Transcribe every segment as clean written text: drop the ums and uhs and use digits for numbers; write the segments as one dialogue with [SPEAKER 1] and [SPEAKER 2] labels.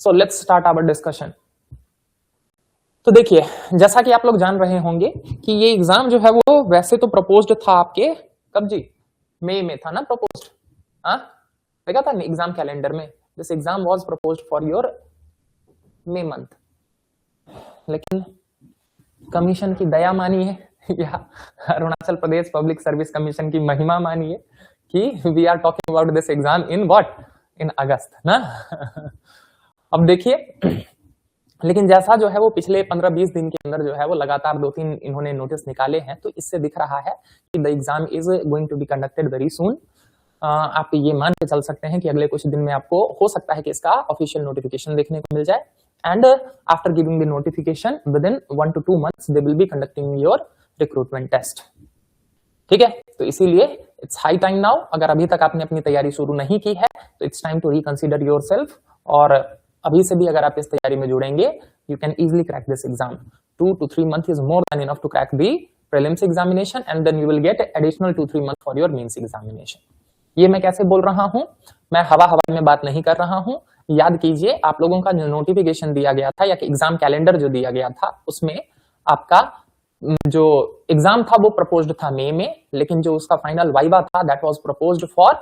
[SPEAKER 1] So let's start our discussion. तो देखिए, जैसा कि आप लोग जान रहे होंगे कि ये एग्जाम जो है वो वैसे तो प्रपोज्ड था आपके कब जी, मई में था ना प्रपोज्ड। हाँ, देखा था एग्जाम कैलेंडर में, this exam was proposed for your May month, लेकिन कमीशन की दया मानिए या Arunachal Pradesh public service commission की महिमा मानिए कि we are talking about this exam in what, in August ना। अब देखिए, लेकिन जैसा जो है वो पिछले 15-20 दिन के अंदर जो है वो लगातार 2-3 इन्होंने नोटिस निकाले हैं, तो इससे दिख रहा है कि the exam is going to be conducted very soon. आप ये मान के चल सकते हैं कि अगले कुछ दिन में आपको हो सकता है कि इसका ऑफिशियल नोटिफिकेशन देखने को मिल जाए। And after giving the notification within 1 to 2 months they will be conducting your recruitment test. ठीक है, तो इसीलिए इट्स हाई टाइम नाउ। अगर अभी तक आपने अपनी तैयारी शुरू नहीं की है तो it's time to reconsider yourself, और अभी से भी अगर आप इस तैयारी में जुड़ेंगे you can easily crack this exam. 2 to 3 months is more than enough to crack the prelims examination and then you will get additional 2-3 months for your mains examination. ये मैं कैसे बोल रहा हूं, मैं हवा में बात नहीं कर रहा हूं। याद कीजिए, आप लोगों का जो नोटिफिकेशन दिया गया था या एग्जाम कैलेंडर जो दिया गया था उसमें आपका जो एग्जाम था वो प्रपोज्ड था मई में, लेकिन जो उसका फाइनल वाइवा था दैट वाज प्रपोज्ड फॉर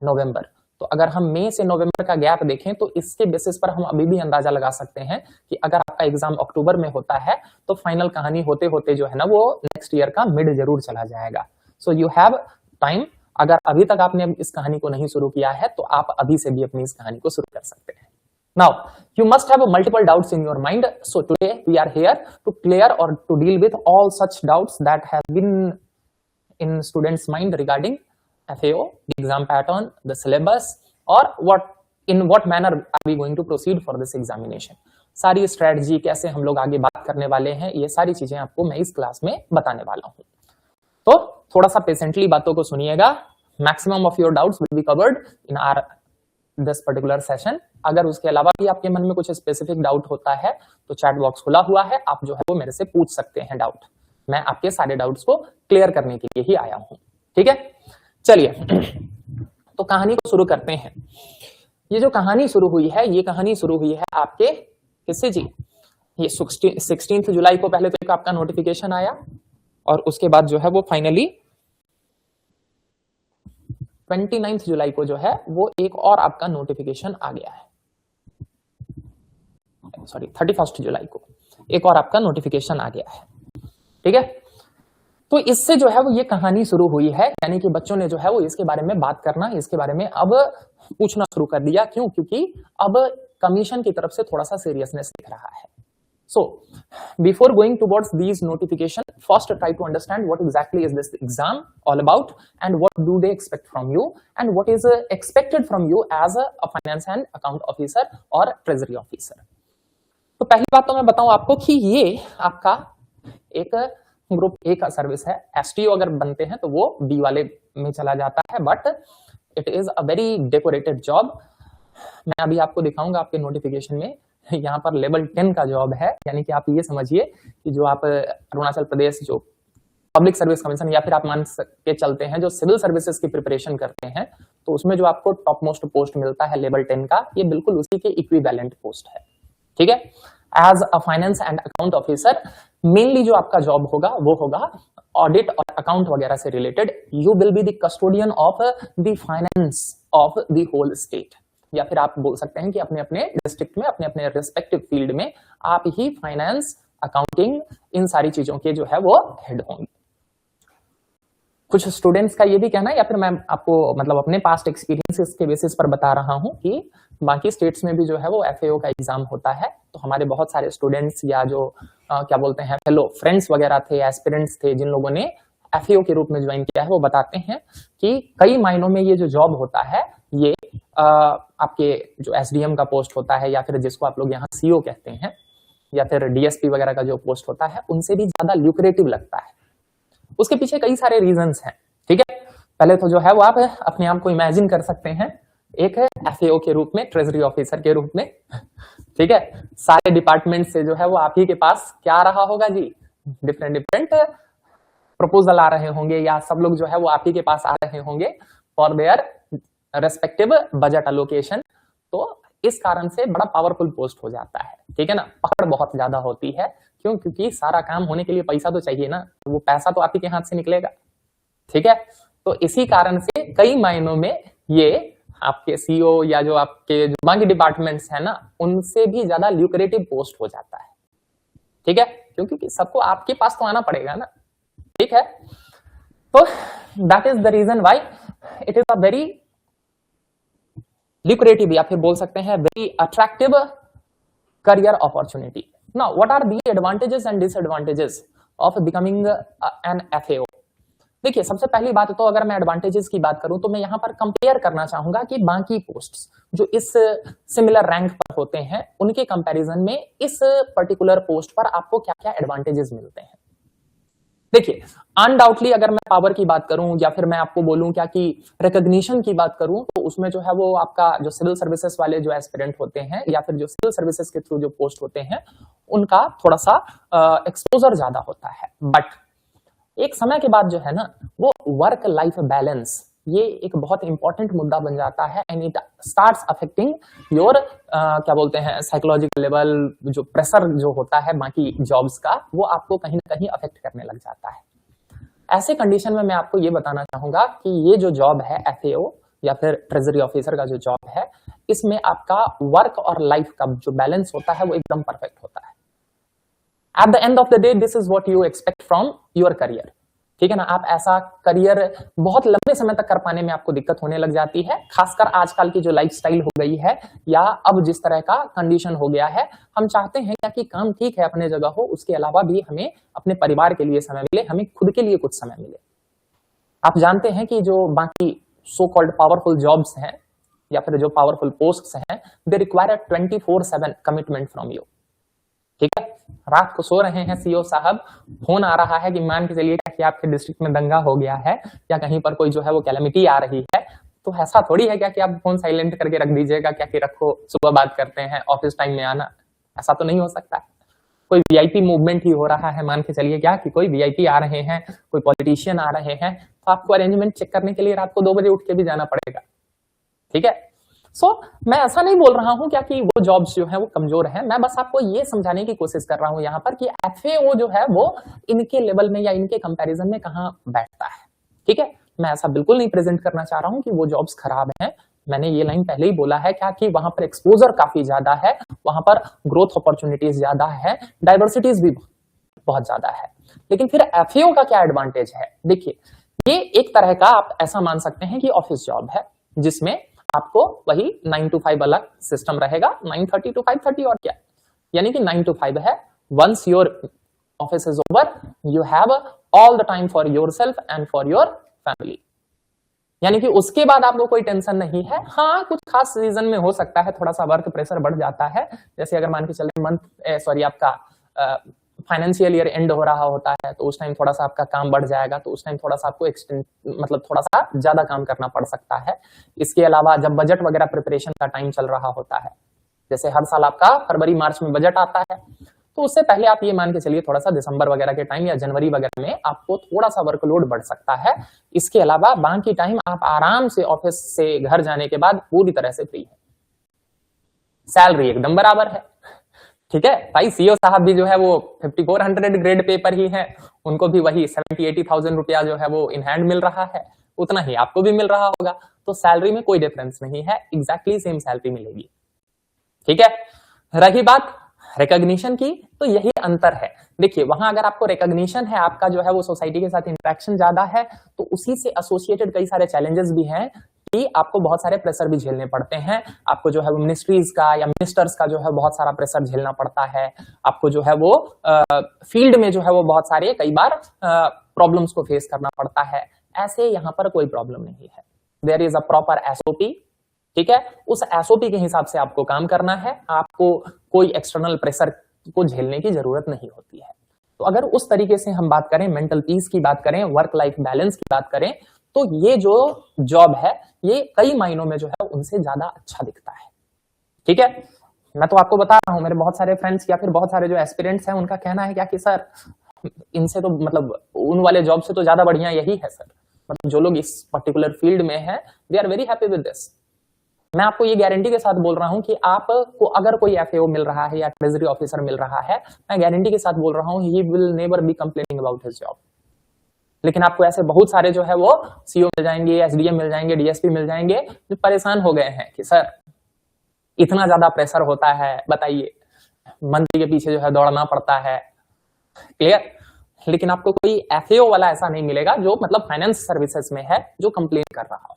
[SPEAKER 1] नवंबर। तो अगर हम मई से नवंबर का गैप देखें तो इसके बेसिस पर हम अभी भी अंदाजा लगा सकते हैं कि अगर आपका एग्जाम अक्टूबर में होता है तो फाइनल कहानी होते होते जो है ना वो नेक्स्ट ईयर का मिड जरूर चला जाएगा। So you have time. अगर अभी तक आपने इस कहानी को नहीं शुरू किया है तो आप अभी से भी अपनी इस कहानी को शुरू कर सकते हैं। Now, you must have multiple doubts in your mind. So today we are here to clear or to deal with all such doubts that have been in students' mind regarding FAO, the exam pattern, the syllabus, or in what manner are we going to proceed for this examination. सारी strategy कैसे हम लोग आगे बात करने वाले हैं, ये सारी चीजें आपको मैं इस क्लास में बताने वाला हूँ। तो थोड़ा सा पेशेंटली बातों को सुनिएगा। Maximum of your doubts will be covered in our this particular session. अगर उसके अलावा भी आपके मन में कुछ स्पेसिफिक डाउट होता है तो चैट बॉक्स खुला हुआ है, आप जो है वो मेरे से पूछ सकते हैं डाउट। मैं आपके सारे डाउट्स को क्लियर करने के लिए ही आया हूं। ठीक है, चलिए तो कहानी को शुरू करते हैं। ये जो कहानी शुरू हुई है, ये कहानी शुरू हुई है आपके किससे जी, ये 16 जुलाई को पहले तो एक आपका नोटिफिकेशन आया और उसके बाद जो है वो फाइनली 29 जुलाई को जो है वो एक और आपका नोटिफिकेशन आ गया है। सॉरी, 31 जुलाई को एक और आपका नोटिफिकेशन आ गया है। ठीक है, तो इससे जो है वो ये कहानी शुरू हुई है, यानी कि बच्चों ने जो है वो इसके बारे में बात करना, इसके बारे में अब पूछना शुरू कर दिया। क्यों? क्योंकि अब कमीशन की तरफ से थोड़ा सा सीरियसनेस दिख रहा है। So, before going towards these notification, first try to understand what exactly is this exam all about and what do they expect from you and what is expected from you as a finance and account officer or treasury officer. तो पहली बात तो मैं बताऊं आपको कि ये आपका एक ग्रुप ए का सर्विस है। एसटीओ अगर बनते हैं तो वो बी वाले में चला जाता है, but it is a very decorated job. मैं अभी आपको दिखाऊंगा आपके नोटिफिकेशन में, यहाँ पर लेवल 10 का जॉब है, यानी कि आप ये समझिए कि जो आप अरुणाचल प्रदेश जो पब्लिक सर्विस कमीशन या फिर आप मान के चलते हैं जो सिविल सर्विसेज की प्रिपरेशन करते हैं, तो उसमें जो आपको टॉप मोस्ट पोस्ट मिलता है लेवल 10 का, ये बिल्कुल उसी के इक्विवेलेंट पोस्ट है। ठीक है, as a finance and account officer mainly जो आपका जॉब होगा वो होगा ऑडिट और अकाउंट वगैरह से related. You will be the custodian of the finance of the whole state, या फिर आप बोल सकते हैं कि अपने अपने डिस्ट्रिक्ट में अपने अपने रिस्पेक्टिव फील्ड में आप ही फाइनेंस, अकाउंटिंग, इन सारी चीजों के जो है वो हेड होंगे। कुछ स्टूडेंट्स का ये भी कहना है, या फिर मैं आपको मतलब अपने पास्ट एक्सपीरियंसेस के बेसिस पर बता रहा हूं कि बाकी स्टेट्स में भी जो है वो एफएओ का एग्जाम होता है। तो हमारे बहुत सारे स्टूडेंट्स या जो क्या बोलते हैं फेलो फ्रेंड्स वगैरह थे, एस्पिरेंट्स थे, जिन लोगों ने एफएओ के रूप में ज्वाइन किया है, वो बताते हैं कि कई मायनों में ये जो जॉब होता है ये आपके जो एसडीएम का पोस्ट होता है, या फिर जिसको आप लोग यहाँ सीओ कहते हैं, या फिर डीएसपी वगैरह का जो पोस्ट होता है, उनसे भी ज्यादा ल्यूक्रेटिव लगता है। उसके पीछे कई सारे रीजंस हैं। ठीक है, पहले तो जो है वो आप अपने आप को इमेजिन कर सकते हैं एक है एफएओ के रूप में, ट्रेजरी ऑफिसर के रूप में। ठीक है, सारे डिपार्टमेंट से जो है वो आप ही के पास क्या आ रहा होगा जी, डिफरेंट डिफरेंट प्रपोजल आ रहे होंगे, या सब लोग जो है वो आप ही के पास आ रहे होंगे for their respective budget allocation. तो इस कारण से बड़ा पावरफुल पोस्ट हो जाता है, ठीक है ना, पकड़ बहुत ज्यादा होती है। क्यों? क्योंकि सारा काम होने के लिए पैसा तो चाहिए ना, तो वो पैसा तो आप ही के हाथ से निकलेगा, ठीक है। तो इसी कारण से कई मायनों में ये आपके सीईओ या जो आपके जो बाकी डिपार्टमेंट्स है ना, उनसे भी ज्यादा ल्यूक्रेटिव पोस्ट हो जाता है, ठीक है, क्योंकि सबको आपके पास तो आना पड़ेगा ना, ठीक है। तो that is the reason why it is a very lucrative या फिर बोल सकते हैं very attractive career opportunity. Now what are the advantages and disadvantages of becoming an FAO. देखिए, सबसे पहली बात तो अगर मैं एडवांटेजेस की बात करूं तो मैं यहां पर कंपेयर करना चाहूंगा कि बाकी पोस्ट्स जो इस सिमिलर रैंक पर होते हैं उनके कंपैरिजन में इस पर्टिकुलर पोस्ट पर आपको क्या क्या एडवांटेजेस मिलते हैं। देखिए, अनडाउटली अगर मैं पावर की बात करूं या फिर मैं आपको बोलूं क्या कि रिकॉग्निशन की बात करूं, तो उसमें जो है वो आपका जो सिविल सर्विसेज वाले जो एस्पिरेंट होते हैं या फिर जो सिविल सर्विसेज के थ्रू जो पोस्ट होते हैं उनका थोड़ा सा एक्सपोजर ज्यादा होता है। बट एक समय के बाद जो है ना, वो वर्क लाइफ बैलेंस ये एक बहुत इंपॉर्टेंट मुद्दा बन जाता है and it starts affecting your क्या बोलते हैं साइकोलॉजिकल लेवल। जो प्रेशर जो होता है बाकी जॉब्स का, वो आपको कहीं ना कहीं अफेक्ट करने लग जाता है। ऐसे कंडीशन में मैं आपको ये बताना चाहूंगा कि ये जो जॉब है एफएओ या फिर ट्रेजरी ऑफिसर का जो जॉब है, इसमें आपका वर्क और लाइफ का जो बैलेंस होता है वो एकदम परफेक्ट होता है। At the end of the day this is what you expect from your career, ठीक है ना। आप ऐसा करियर बहुत लंबे समय तक कर पाने में आपको दिक्कत होने लग जाती है, खासकर आजकल की जो लाइफस्टाइल हो गई है या अब जिस तरह का कंडीशन हो गया है। हम चाहते हैं क्या कि काम ठीक है अपने जगह हो, उसके अलावा भी हमें अपने परिवार के लिए समय मिले, हमें खुद के लिए कुछ समय मिले। आप जानते हैं कि जो बाकी सो कॉल्ड पावरफुल जॉब्स हैं या फिर जो पावरफुल पोस्ट्स हैं, they require 24/7 commitment from you, ठीक है। रात को सो रहे हैं सीईओ साहब, फोन आ रहा है कि मान के चलिए कि आपके डिस्ट्रिक्ट में दंगा हो गया है या कहीं पर कोई जो है वो कैलेमिटी आ रही है, तो ऐसा थोड़ी है क्या कि आप फोन साइलेंट करके रख दीजिएगा, क्या कि रखो सुबह बात करते हैं, ऑफिस टाइम में आना, ऐसा तो नहीं हो सकता। कोई वीआईपी मूवमेंट ही हो रहा है, मान के चलिए क्या कि कोई वीआईपी आ रहे हैं, कोई पॉलिटिशियन आ रहे हैं, तो आपको अरेंजमेंट चेक करने के लिए रात को 2 बजे उठ के भी जाना पड़ेगा, ठीक है। सो मैं ऐसा नहीं बोल रहा हूं क्या कि वो जॉब्स जो है वो कमजोर है, मैं बस आपको ये समझाने की कोशिश कर रहा हूं यहाँ पर कि एफएओ जो है वो इनके लेवल में या इनके कंपैरिजन में कहां बैठता है, ठीक है। मैं ऐसा बिल्कुल नहीं प्रेजेंट करना चाह रहा हूं कि वो जॉब्स खराब हैं, मैंने ये लाइन पहले ही बोला है क्या कि वहां पर एक्सपोजर काफी ज्यादा है, वहां पर ग्रोथ अपॉर्चुनिटीज ज्यादा है, डाइवर्सिटीज भी बहुत ज्यादा है। लेकिन फिर एफएओ का क्या एडवांटेज है? देखिए, ये एक तरह का आप ऐसा मान सकते हैं कि ऑफिस जॉब है जिसमें आपको वही 9 to 5 अलग सिस्टम रहेगा, 9:30 to 5:30 और क्या, यानी कि 9 to 5 है। Once your office is over you have all the time for yourself and for your family, यानी कि उसके बाद आपको कोई टेंशन नहीं है। हाँ, कुछ खास सीजन में हो सकता है थोड़ा सा वर्क प्रेशर बढ़ जाता है, जैसे अगर मान के चले आपका फाइनेंशियल ईयर एंड हो रहा होता है तो उस टाइम थोड़ा सा आपका काम बढ़ जाएगा, तो उस टाइम थोड़ा सा आपको एक्सटेंड मतलब थोड़ा सा ज्यादा काम करना पड़ सकता है। इसके अलावा जब बजट वगैरह प्रिपरेशन का टाइम चल रहा होता है, जैसे हर साल आपका फरवरी मार्च में बजट आता है, तो उससे पहले आप ये मान के चलिए थोड़ा सा दिसंबर वगैरह के टाइम या जनवरी वगैरह में आपको थोड़ा सा वर्कलोड बढ़ सकता है। इसके अलावा बाकी टाइम आप आराम से ऑफिस से घर जाने के बाद पूरी तरह से फ्री है, सैलरी एकदम बराबर है, ठीक है भाई। सीईओ साहब भी जो है वो 5400 ग्रेड पे पर ही है, उनको भी वही 70-80,000 रुपया जो है वो इन हैंड मिल रहा है, उतना ही आपको भी मिल रहा होगा, तो सैलरी में कोई डिफरेंस नहीं है, एग्जैक्टली सेम सैलरी मिलेगी, ठीक है। रही बात रिकॉग्निशन की, तो यही अंतर है। देखिए, वहां अगर आपको रिकॉग्निशन है, आपका जो है वो सोसाइटी के साथ इंटरेक्शन ज्यादा है, तो उसी से एसोसिएटेड कई सारे चैलेंजेस भी हैं कि आपको बहुत सारे प्रेशर भी झेलने पड़ते हैं। आपको जो है वो मिनिस्ट्रीज का या मिनिस्टर्स का जो है बहुत सारा प्रेशर झेलना पड़ता है। आपको जो है वो फील्ड में जो है वो बहुत सारे कई बार प्रॉब्लम्स को फेस करना पड़ता है। ऐसे यहाँ पर कोई प्रॉब्लम नहीं है, there is a proper SOP, ठीक है। उस एसओपी के हिसाब से आपको काम करना है, आपको कोई एक्सटर्नल प्रेशर को झेलने की जरूरत नहीं होती है। तो अगर उस तरीके से हम बात करें, मेंटल पीस की बात करें, वर्क लाइफ बैलेंस की बात करें, तो ये जो जॉब है ये कई मायनों में जो है उनसे ज्यादा अच्छा दिखता है, ठीक है। मैं तो आपको बता रहा हूं, मेरे बहुत सारे फ्रेंड्स या फिर बहुत सारे जो एस्पिरेंट्स हैं उनका कहना है क्या कि सर इनसे तो मतलब उन वाले जॉब से तो ज्यादा बढ़िया यही है सर, मतलब जो लोग इस पर्टिकुलर फील्ड में हैं they are very happy with this. मैं आपको ये गारंटी के साथ बोल रहा हूं कि आपको अगर कोई एफएओ मिल रहा है या ट्रेजरी ऑफिसर मिल रहा है, मैं गारंटी के साथ बोल रहा हूं he will never be complaining about his job. लेकिन आपको ऐसे बहुत सारे जो है वो सीओ मिल जाएंगे, एसडीएम मिल जाएंगे, डीएसपी मिल जाएंगे, जो परेशान हो गए हैं कि सर इतना ज्यादा प्रेशर होता है, बताइए, मंत्री के पीछे जो है दौड़ना पड़ता है। क्लियर? लेकिन आपको कोई एफएओ वाला ऐसा नहीं मिलेगा जो मतलब फाइनेंस सर्विसेज में है जो कंप्लेन कर रहा हो।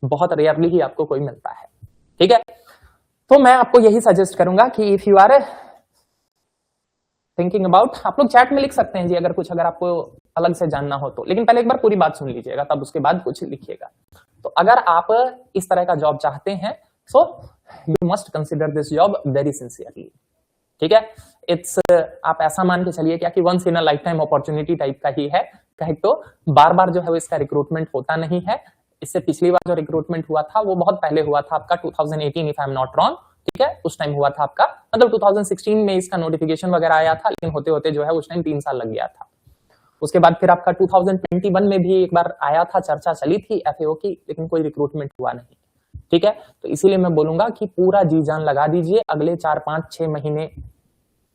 [SPEAKER 1] बहुत रेयरली ही आपको कोई मिलता है। ठीक है, तो मैं आपको यही सजेस्ट करूंगा कि if you are thinking about, आप लोग चैट में लिख सकते हैं जी अगर आपको अलग से जानना हो तो, लेकिन पहले एक बार पूरी बात सुन लीजिएगा, तब उसके बाद कुछ लिखिएगा। तो अगर आप इस तरह का जॉब चाहते हैं, so you must consider this job very sincerely. ठीक है, इट्स आप ऐसा मान के चलिए क्या कि once in a lifetime opportunity type का ही है। कहे तो बार बार जो है वो इसका रिक्रूटमेंट होता नहीं है। इससे पिछली बार जो रिक्रूटमेंट हुआ था वो बहुत पहले हुआ था आपका 2018 if I am not wrong. ठीक है, उस टाइम हुआ था आपका, मतलब 2016 में इसका नोटिफिकेशन वगैरह आया था, लेकिन होते होते जो है उस टाइम 3 साल लग गया था। उसके बाद फिर आपका 2021 में भी एक बार आया था, चर्चा चली थी एफएओ की, लेकिन कोई रिक्रूटमेंट हुआ नहीं। ठीक है, तो इसीलिए मैं बोलूंगा कि पूरा जी जान लगा दीजिए, अगले 4, 5, 6 महीने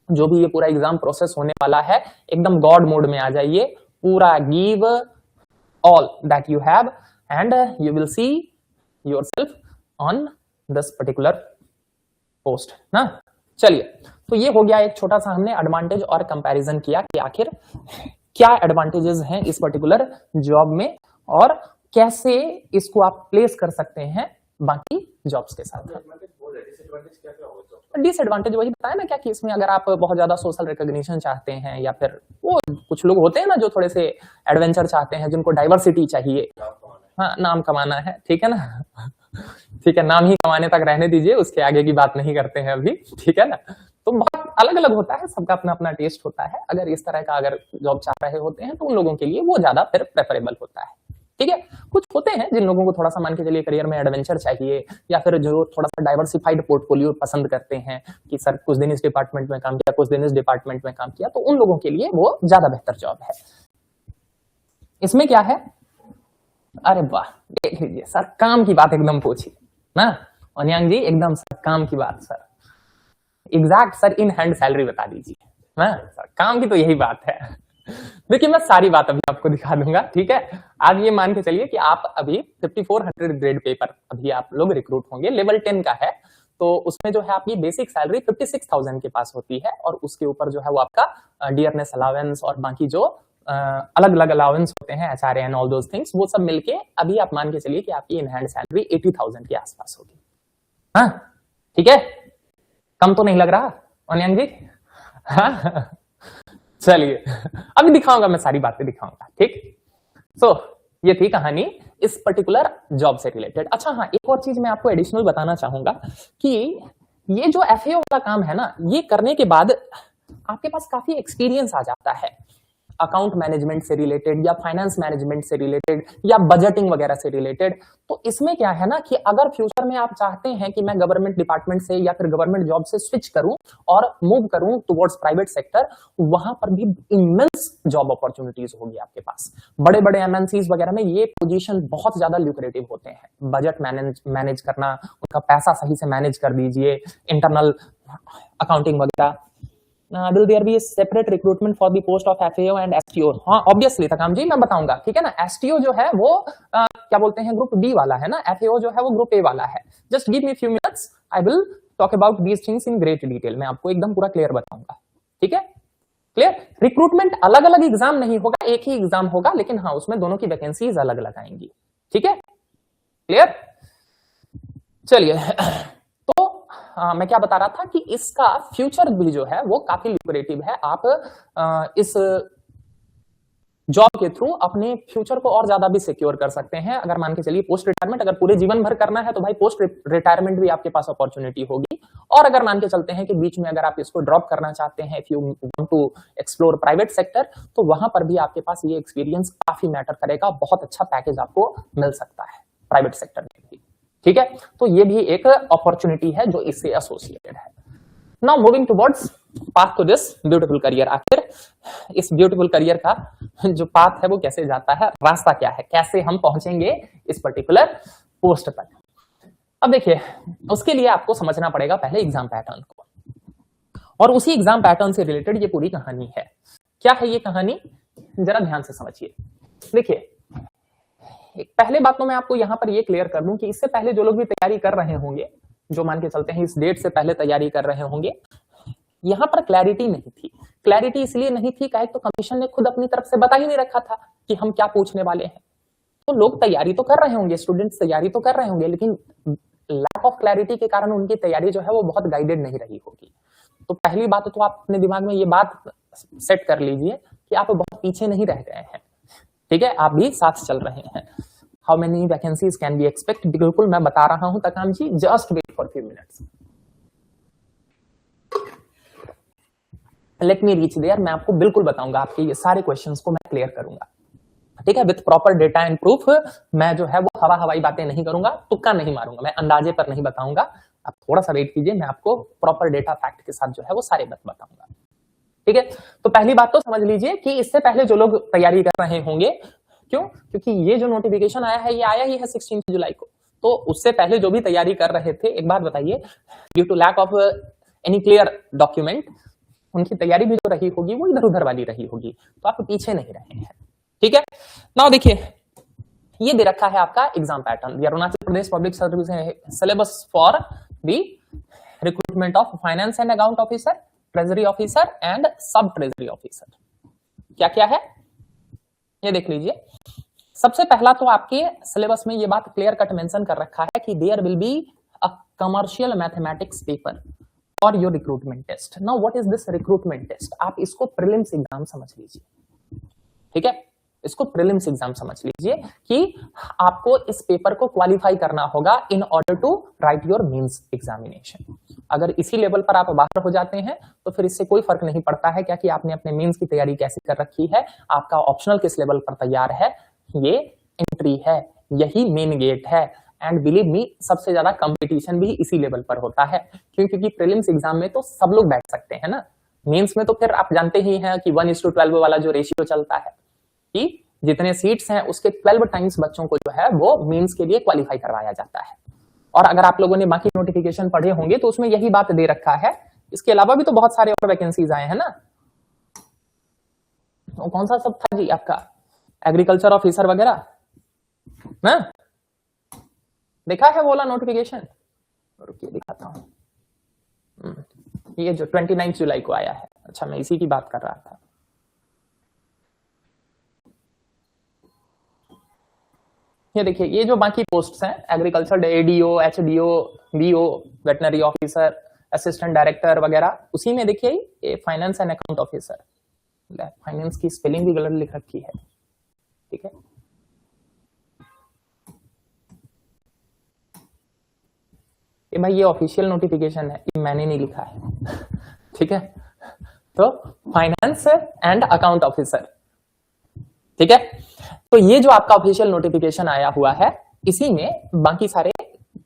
[SPEAKER 1] जो भी ये पूरा एग्जाम प्रोसेस होने वाला है, एकदम गॉड मोड में आ जाइए, पूरा give all that you have and you will see yourself on this particular post ना। चलिए, तो ये हो गया एक छोटा सा, हमने एडवांटेज और कंपैरिजन किया कि आखिर क्या एडवांटेजेस हैं इस पर्टिकुलर जॉब में और कैसे इसको आप प्लेस कर सकते हैं बाकी जॉब्स के साथ। डिसएडवांटेज वही बताया ना क्या कि इसमें अगर आप बहुत ज्यादा सोशल रिकॉग्निशन चाहते हैं, या फिर वो कुछ लोग होते हैं ना जो थोड़े से एडवेंचर चाहते हैं, जिनको डाइवर्सिटी चाहिए, हाँ नाम कमाना है, ठीक है ना ठीक है, नाम ही कमाने तक रहने दीजिए, उसके आगे की बात नहीं करते हैं अभी, ठीक है ना। तो बहुत अलग अलग होता है, सबका अपना अपना टेस्ट होता है। अगर इस तरह का अगर जॉब चाह रहे होते हैं तो उन लोगों के लिए वो ज्यादा फिर प्रेफरेबल होता है। ठीक है, कुछ होते हैं जिन लोगों को थोड़ा सा मान के चलिए करियर में एडवेंचर चाहिए, या फिर जो थोड़ा सा डाइवर्सिफाइड पोर्टफोलियो पसंद करते हैं कि सर कुछ दिन इस डिपार्टमेंट में काम किया, कुछ दिन इस डिपार्टमेंट में काम किया, तो उन लोगों के लिए वो ज्यादा बेहतर जॉब है। इसमें क्या है, अरे वाह, देख लीजिए सर, काम की बात एकदम पूछी ना अन्यांग जी, एकदम सर काम की बात, sir exact sir in hand salary बता दीजिए ना सर, काम की तो यही बात है। देखिए मैं सारी बात अभी आपको दिखा दूंगा। ठीक है, आज ये मान के चलिए कि आप अभी 5400 ग्रेड पेपर अभी आप लोग रिक्रूट होंगे, लेवल 10 का है, तो उसमें जो है आपकी बेसिक सैलरी 56,000 के पास होती है, और उसके ऊपर जो है वो आपका डियरनेस अलावेंस और बाकी जो अलग अलग अलावेंस होते हैं, HRA and all those things, वो सब मिलके अभी आप मान के चलिए कि आपकी इन हैंड सैलरी 80,000 के आसपास होगी। हाँ ठीक है, कम तो नहीं लग रहा अन्यांग जी? हाँ चलिए अभी दिखाऊंगा, मैं सारी बातें दिखाऊंगा। ठीक, सो ये थी कहानी इस पर्टिकुलर जॉब से रिलेटेड। अच्छा हाँ, एक और चीज मैं आपको एडिशनल बताना चाहूंगा कि ये जो एफएओ वाला काम है ना, ये करने के बाद आपके पास काफी एक्सपीरियंस आ जाता है, अकाउंट मैनेजमेंट से रिलेटेड या फाइनेंस मैनेजमेंट से रिलेटेड या बजटिंग वगैरह से रिलेटेड। तो इसमें क्या है ना कि अगर फ्यूचर में आप चाहते हैं कि मैं गवर्नमेंट डिपार्टमेंट से या फिर गवर्नमेंट जॉब से स्विच करूं और मूव करूं टुवर्ड्स प्राइवेट सेक्टर, वहां पर भी इमेंस जॉब अपॉर्चुनिटीज होगी आपके पास। बड़े बड़े एमएनसीज वगैरह में ये पोजीशन बहुत ज्यादा ल्यूक्रेटिव होते हैं। बजट मैनेज करना, उनका पैसा सही से मैनेज कर दीजिए, इंटरनल अकाउंटिंग वगैरह। Will there be a separate recruitment for the post of FAO and STO? हाँ ऑब्वियसली तकाम जी मैं बताऊंगा, ठीक है ना। STO जो है वो क्या बोलते हैं, ग्रुप बी वाला है ना, FAO जो है वो ग्रुप ए वाला है। Just give me few minutes, I will talk about these things in great detail. मैं आपको एकदम पूरा क्लियर बताऊंगा, ठीक है। क्लियर, रिक्रूटमेंट अलग अलग एग्जाम नहीं होगा, एक ही एग्जाम होगा, लेकिन हाँ उसमें दोनों की वैकेंसीज अलग अलग आएंगी, ठीक है। क्लियर, चलिए तो मैं क्या बता रहा था कि इसका फ्यूचर भी जो है वो काफी ल्यूक्रेटिव है। आप इस जॉब के थ्रू अपने फ्यूचर को और ज्यादा भी सिक्योर कर सकते हैं। अगर मान के चलिए पोस्ट रिटायरमेंट अगर पूरे जीवन भर करना है तो भाई पोस्ट रिटायरमेंट भी आपके पास अपॉर्चुनिटी होगी। और अगर मान के चलते हैं कि बीच में अगर आप इसको ड्रॉप करना चाहते हैं, if you want to explore private sector, तो वहां पर भी आपके पास ये एक्सपीरियंस काफी मैटर करेगा। बहुत अच्छा पैकेज आपको मिल सकता है प्राइवेट सेक्टर में भी, ठीक है। तो ये भी एक अपॉर्चुनिटी है जो इससे एसोसिएटेड है। Now moving towards path to this beautiful career. आखिर इस ब्यूटीफुल करियर का जो पाथ है वो कैसे जाता है, रास्ता क्या है, कैसे हम पहुंचेंगे इस पर्टिकुलर पोस्ट तक। अब देखिए, उसके लिए आपको समझना पड़ेगा पहले एग्जाम पैटर्न को, और उसी एग्जाम पैटर्न से रिलेटेड ये पूरी कहानी है। क्या है ये कहानी, जरा ध्यान से समझिए। देखिए, पहले बात तो मैं आपको यहां पर ये क्लियर कर दूं कि इससे पहले जो लोग भी तैयारी कर रहे होंगे, जो मान के चलते हैं इस डेट से पहले तैयारी कर रहे होंगे, यहां पर क्लैरिटी नहीं थी। क्लैरिटी इसलिए नहीं थी कि तो कमीशन ने खुद अपनी तरफ से बता ही नहीं रखा था कि हम क्या पूछने वाले हैं। तो लोग तैयारी तो कर रहे होंगे, स्टूडेंट्स तैयारी तो कर रहे होंगे, लेकिन लैक ऑफ क्लैरिटी के कारण उनकी तैयारी जो है वो बहुत गाइडेड नहीं रही होगी। तो पहली बात तो आप अपने दिमाग में ये बात सेट कर लीजिए कि आप बहुत पीछे नहीं रह गए हैं, ठीक है, आप भी साथ चल रहे हैं। How many vacancies can be expect, बिल्कुल मैं बता रहा हूं तकाम ji, just wait for few minutes, let me reach there. मैं आपको बिल्कुल बताऊंगा, आपके ये सारे क्वेश्चंस को मैं क्लियर करूंगा, ठीक है, with proper data and proof. मैं जो है वो हवाई बातें नहीं करूंगा, तुक्का नहीं मारूंगा, मैं अंदाजे पर नहीं बताऊंगा। आप थोड़ा सा वेट कीजिए, मैं आपको प्रॉपर डेटा फैक्ट के साथ जो है वो सारे बात बताऊंगा, ठीक है। तो पहली बात तो समझ लीजिए कि इससे पहले जो लोग तैयारी कर रहे होंगे, क्यों, क्योंकि ये जो नोटिफिकेशन आया है ये आया ही है 16 जुलाई को, तो उससे पहले जो भी तैयारी कर रहे थे, एक बात बताइए, due to lack of any clear document, उनकी तैयारी भी जो रही होगी वो इधर उधर वाली रही होगी, तो आप पीछे नहीं रहे हैं, ठीक है। नाउ देखिए, ये दे रखा है आपका exam pattern, Arunachal Pradesh public service syllabus for the recruitment of finance and account officer, treasury officer and सब ट्रेजरी ऑफिसर। क्या क्या है ये देख लीजिए। सबसे पहला तो आपके सिलेबस में ये बात क्लियर कट मेंशन कर रखा है कि there will be a commercial mathematics paper और your recruitment test. Now what is this recruitment test, आप इसको प्रीलिम्स एग्जाम समझ लीजिए, ठीक है, इसको प्रीलिम्स एग्जाम समझ लीजिए कि आपको इस पेपर को क्वालिफाई करना होगा in order to write your mains examination. अगर इसी लेवल पर आप बाहर हो जाते हैं तो फिर इससे कोई फर्क नहीं पड़ता है क्या कि आपने अपने मेंस की तैयारी कैसे कर रखी है, आपका ऑप्शनल किस लेवल पर तैयार है, ये एंट्री है, यही मेन गेट है। एंड बिलीव मी, सबसे ज्यादा कंपटीशन भी इसी लेवल पर होता है, क्योंकि प्रीलिम्स एग्जाम में तो सब लोग बैठ सकते हैं ना, मेंस में तो फिर आप जानते ही हैं कि 1:12 वाला जो रेशियो चलता है कि जितने सीट्स हैं उसके 12 टाइम्स बच्चों को जो है वो मेंस के लिए क्वालिफाई करवाया जाता है। और अगर आप लोगों ने बाकी नोटिफिकेशन पढ़े होंगे तो उसमें यही बात दे रखा है। इसके अलावा भी तो बहुत सारे और वैकेंसीज आए हैं ना, तो कौन सा सब था जी आपका, एग्रीकल्चर ऑफिसर वगैरह ना, देखा है वो वाला नोटिफिकेशन, रुकिए दिखाता हूं, ये जो 29 जुलाई को आया है, अच्छा मैं इसी की बात कर रहा था। ये देखिए, ये जो बाकी पोस्ट्स हैं, agriculture ADO, HDO, BO, veterinary officer, assistant director वगैरह, उसी में देखिए ये finance and account officer, finance की स्पेलिंग भी गलत लिख रखी है, ठीक है। ये भाई ये ऑफिशियल नोटिफिकेशन है, ये मैंने नहीं लिखा है ठीक है। तो फाइनेंस एंड अकाउंट ऑफिसर, ठीक है। तो ये जो आपका ऑफिशियल नोटिफिकेशन आया हुआ है, इसी में बाकी सारे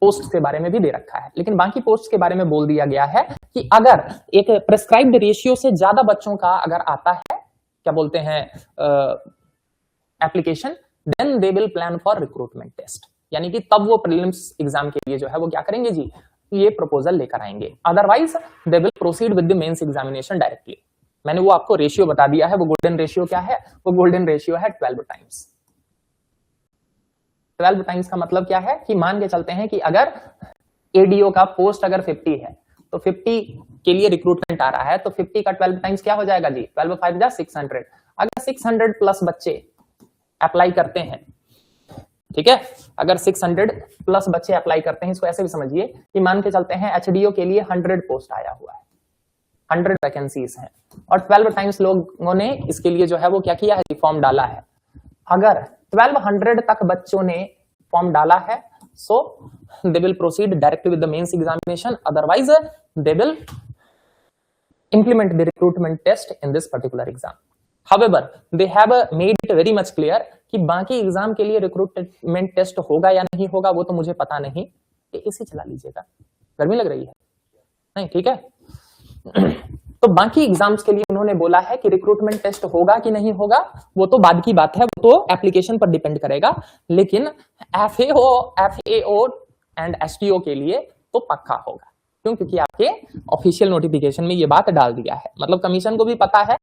[SPEAKER 1] पोस्ट के बारे में भी दे रखा है, लेकिन बाकी पोस्ट के बारे में बोल दिया गया है कि अगर एक प्रेस्क्राइब्ड रेशियो से ज्यादा बच्चों का अगर आता है, क्या बोलते हैं, application, then they will plan for recruitment test, यानी कि तब वो प्रीलिम्स एग्जाम के लिए जो है वो क्या करेंगे जी, ये प्रपोजल लेकर आएंगे। Otherwise they will proceed with the mains examination directly. मैंने वो आपको रेशियो बता दिया है, वो गोल्डन रेशियो क्या है, वो गोल्डन रेशियो है 12 टाइम्स। 12 टाइम्स का मतलब क्या है कि मान के चलते हैं कि अगर एडीओ का पोस्ट अगर 50 है तो 50 के लिए रिक्रूटमेंट आ रहा है, तो 50 का 12 टाइम्स क्या हो जाएगा जी, 12 5 जा 600। अगर 600 प्लस बच्चे अप्लाई करते हैं, ठीक है, अगर 600 प्लस बच्चे अप्लाई करते हैं, इसको ऐसे भी समझिए कि मान के चलते हैं एचडीओ के लिए 100 पोस्ट आया हुआ है, 100 वैकेंसीज हैं, और 12 टाइम्स लोगों ने इसके लिए जो है वो क्या किया है, फॉर्म डाला है। अगर 1200 तक बच्चों ने फॉर्म डाला है, so they will proceed directly with the mains examination, otherwise they will implement the recruitment test in this particular exam. However they have made it very much clear कि बाकी एग्जाम के लिए रिक्रूटमेंट टेस्ट होगा या नहीं होगा वो तो मुझे पता नहीं, इसे चला लीजिएगा, गर्मी लग रही है नहीं, ठीक है। तो बाकी एग्जाम्स के लिए उन्होंने बोला है कि रिक्रूटमेंट टेस्ट होगा कि नहीं होगा वो तो बाद की बात है, वो तो एप्लीकेशन पर डिपेंड करेगा, लेकिन एफएओ एंड एसटीओ के लिए तो पक्का होगा। क्यों? क्योंकि आपके ऑफिशियल नोटिफिकेशन में ये बात डाल दिया है, मतलब कमीशन को भी पता है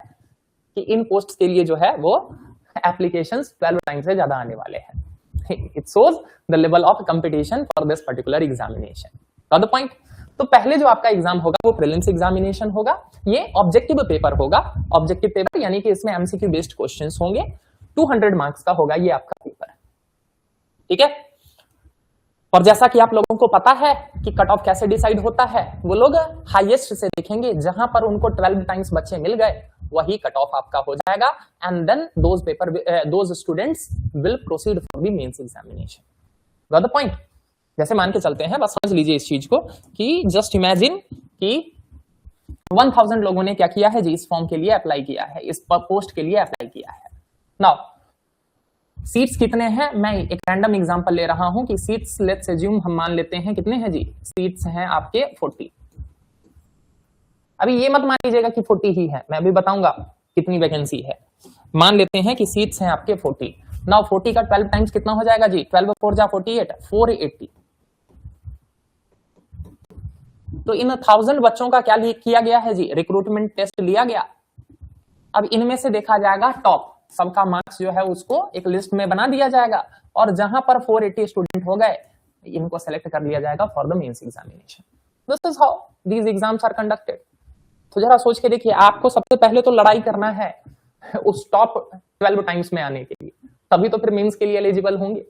[SPEAKER 1] कि इन पोस्ट के लिए जो है वो एप्लीकेशंस 12 टाइम्स से ज्यादा आने वाले हैं। It shows the level of competition for this particular examination. Got the point? तो पहले जो आपका एग्जाम होगा वो प्रीलिम्स एग्जामिनेशन होगा। ये ऑब्जेक्टिव पेपर होगा। ऑब्जेक्टिव पेपर यानी कि इसमें एमसीक्यू बेस्ड क्वेश्चंस होंगे। 200 मार्क्स का होगा ये आपका पेपर। ठीक है। और जैसा कि आप लोगों को पता है कि कट ऑफ कैसे डिसाइड होता है, वो लोग हाईएस्ट से देखेंगे, जहां पर उनको 12 टाइम्स बच्चे मिल गए वही कट ऑफ आपका हो जाएगा। And then those students will proceed for the mains examination. Got the point? जैसे मान के चलते हैं, बस समझ लीजिए इस चीज को कि जस्ट इमेजिन कि 1000 लोगों ने क्या किया है जी, इस फॉर्म के लिए अप्लाई किया है, इस पोस्ट के लिए अप्लाई किया है। नाउ सीट्स कितने हैं? मैं एक रैंडम एग्जांपल ले रहा हूं कि सीट्स लेट्स अज्यूम हम मान लेते हैं कितने हैं जी, सीट्स हैं आपके 40। अभी ये मत मान लीजिएगा कि 40 ही है, मैं अभी बताऊंगा कितनी वैकेंसी है। मान लेते हैं कि सीट्स हैं आपके 40। नाउ 40 का 12 टाइम्स कितना हो जाएगा जी? 12 4 जा 48, 480। तो इन 1000 बच्चों का क्या किया गया है जी? रिक्रूटमेंट टेस्ट लिया गया। अब इनमें से देखा जाएगा टॉप, सबका मार्क्स जो है उसको एक लिस्ट में बना दिया जाएगा, और जहां पर 480 स्टूडेंट हो गए इनको सेलेक्ट कर लिया जाएगा for the mains examination. This is how these exams are conducted. तो जरा सोच के देखिए, आपको सबसे पहले तो लड़ाई करना है उस टॉप 12 टाइम्स में आने के लिए, तभी तो फिर मेंस के लिए एलिजिबल होंगे।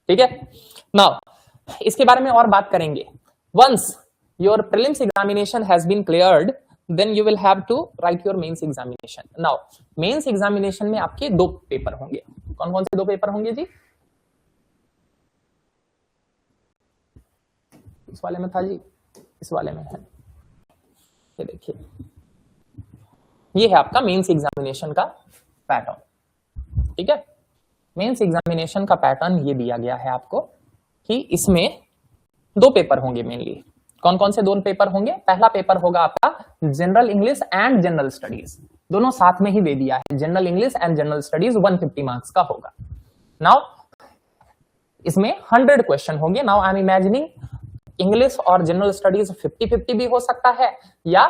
[SPEAKER 1] ठीक है। नाउ इसके बारे में और बात करेंगे। Once your prelims examination has been cleared, then you will have to write your mains examination. Now mains examination में आपके 2 पेपर होंगे। कौन कौन से 2 पेपर होंगे जी? इस वाले में था जी, इस वाले में है, ये देखिए, ये है आपका मेंस एग्जामिनेशन का पैटर्न। ठीक है। मेंस एग्जामिनेशन का पैटर्न ये दिया गया है आपको कि इसमें 2 पेपर होंगे मेनली। कौन कौन से 2 पेपर होंगे? पहला पेपर होगा आपका general English and general studies, दोनों साथ में ही दे दिया है। General English and general studies 150 marks का होगा। नाउ इसमें 100 क्वेश्चन होंगे। Now I am imagining English और जनरल स्टडीज 50-50 भी हो सकता है, या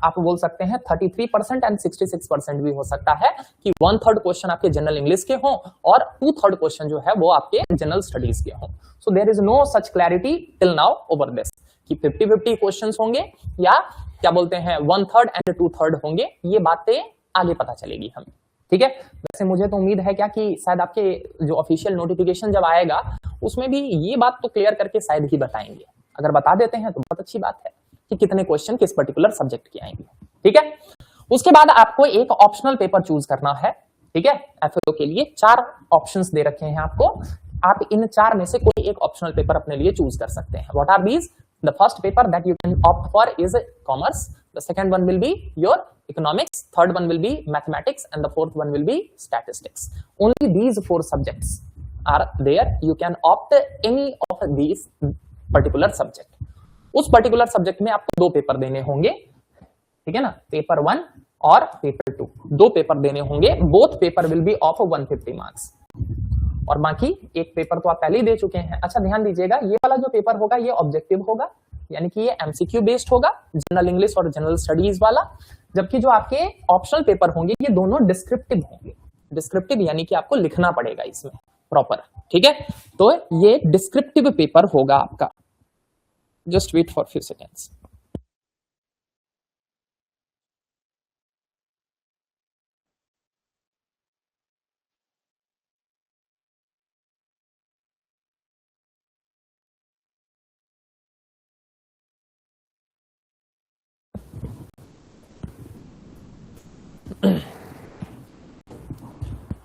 [SPEAKER 1] आप बोल सकते हैं 33% एंड 66% भी हो सकता है कि 1/3 क्वेश्चन आपके जनरल इंग्लिश के हों और 2/3 क्वेश्चन जो है वो आपके जनरल स्टडीज के हों। So there is no such clarity till now over this कि 50-50 क्वेश्चंस होंगे या क्या बोलते हैं 1/3 एंड 2/3 होंगे। ये बातें आगे पता चलेगी हमें। ठीक है। वैसे मुझे तो उम्मीद है क्या कि शायद आपके जो ऑफिशियल नोटिफिकेशन जब आएगा उसमें भी ये बात तो क्लियर करके शायद ही बताएंगे। अगर बता देते हैं तो बहुत अच्छी बात है कि कितने क्वेश्चन किस पर्टिकुलर सब्जेक्ट के आएंगे। ठीक है। उसके बाद आपको एक ऑप्शनल पेपर चूज करना है। ठीक है। एफएओ के लिए 4 ऑप्शंस दे रखे हैं आपको। आप इन 4 में से कोई एक ऑप्शनल पेपर अपने लिए चूज कर सकते हैं। What are these? The first paper that you can opt for is commerce. The second one will be your economics. Third one will be mathematics, and the fourth one will be statistics. Only these 4 subjects are there. You can opt any of these particular subject. उस particular subject में आपको 2 paper देने होंगे। ठीक है ना? Paper 1 और paper 2, 2 paper देने होंगे। Both paper will be of 150 marks. और बाकी एक पेपर तो आप पहले ही दे चुके हैं। अच्छा ध्यान दीजिएगा, ये वाला जो पेपर होगा ये ऑब्जेक्टिव होगा, यानी कि ये एमसीक्यू बेस्ड होगा, जनरल इंग्लिश और जनरल स्टडीज वाला। जबकि जो आपके ऑप्शनल पेपर होंगे ये दोनों डिस्क्रिप्टिव होंगे। डिस्क्रिप्टिव यानी कि आपको लिखना पड़ेगा इसमें प्रॉपर। ठीक है। तो ये डिस्क्रिप्टिव पेपर होगा आपका। Just wait for few seconds.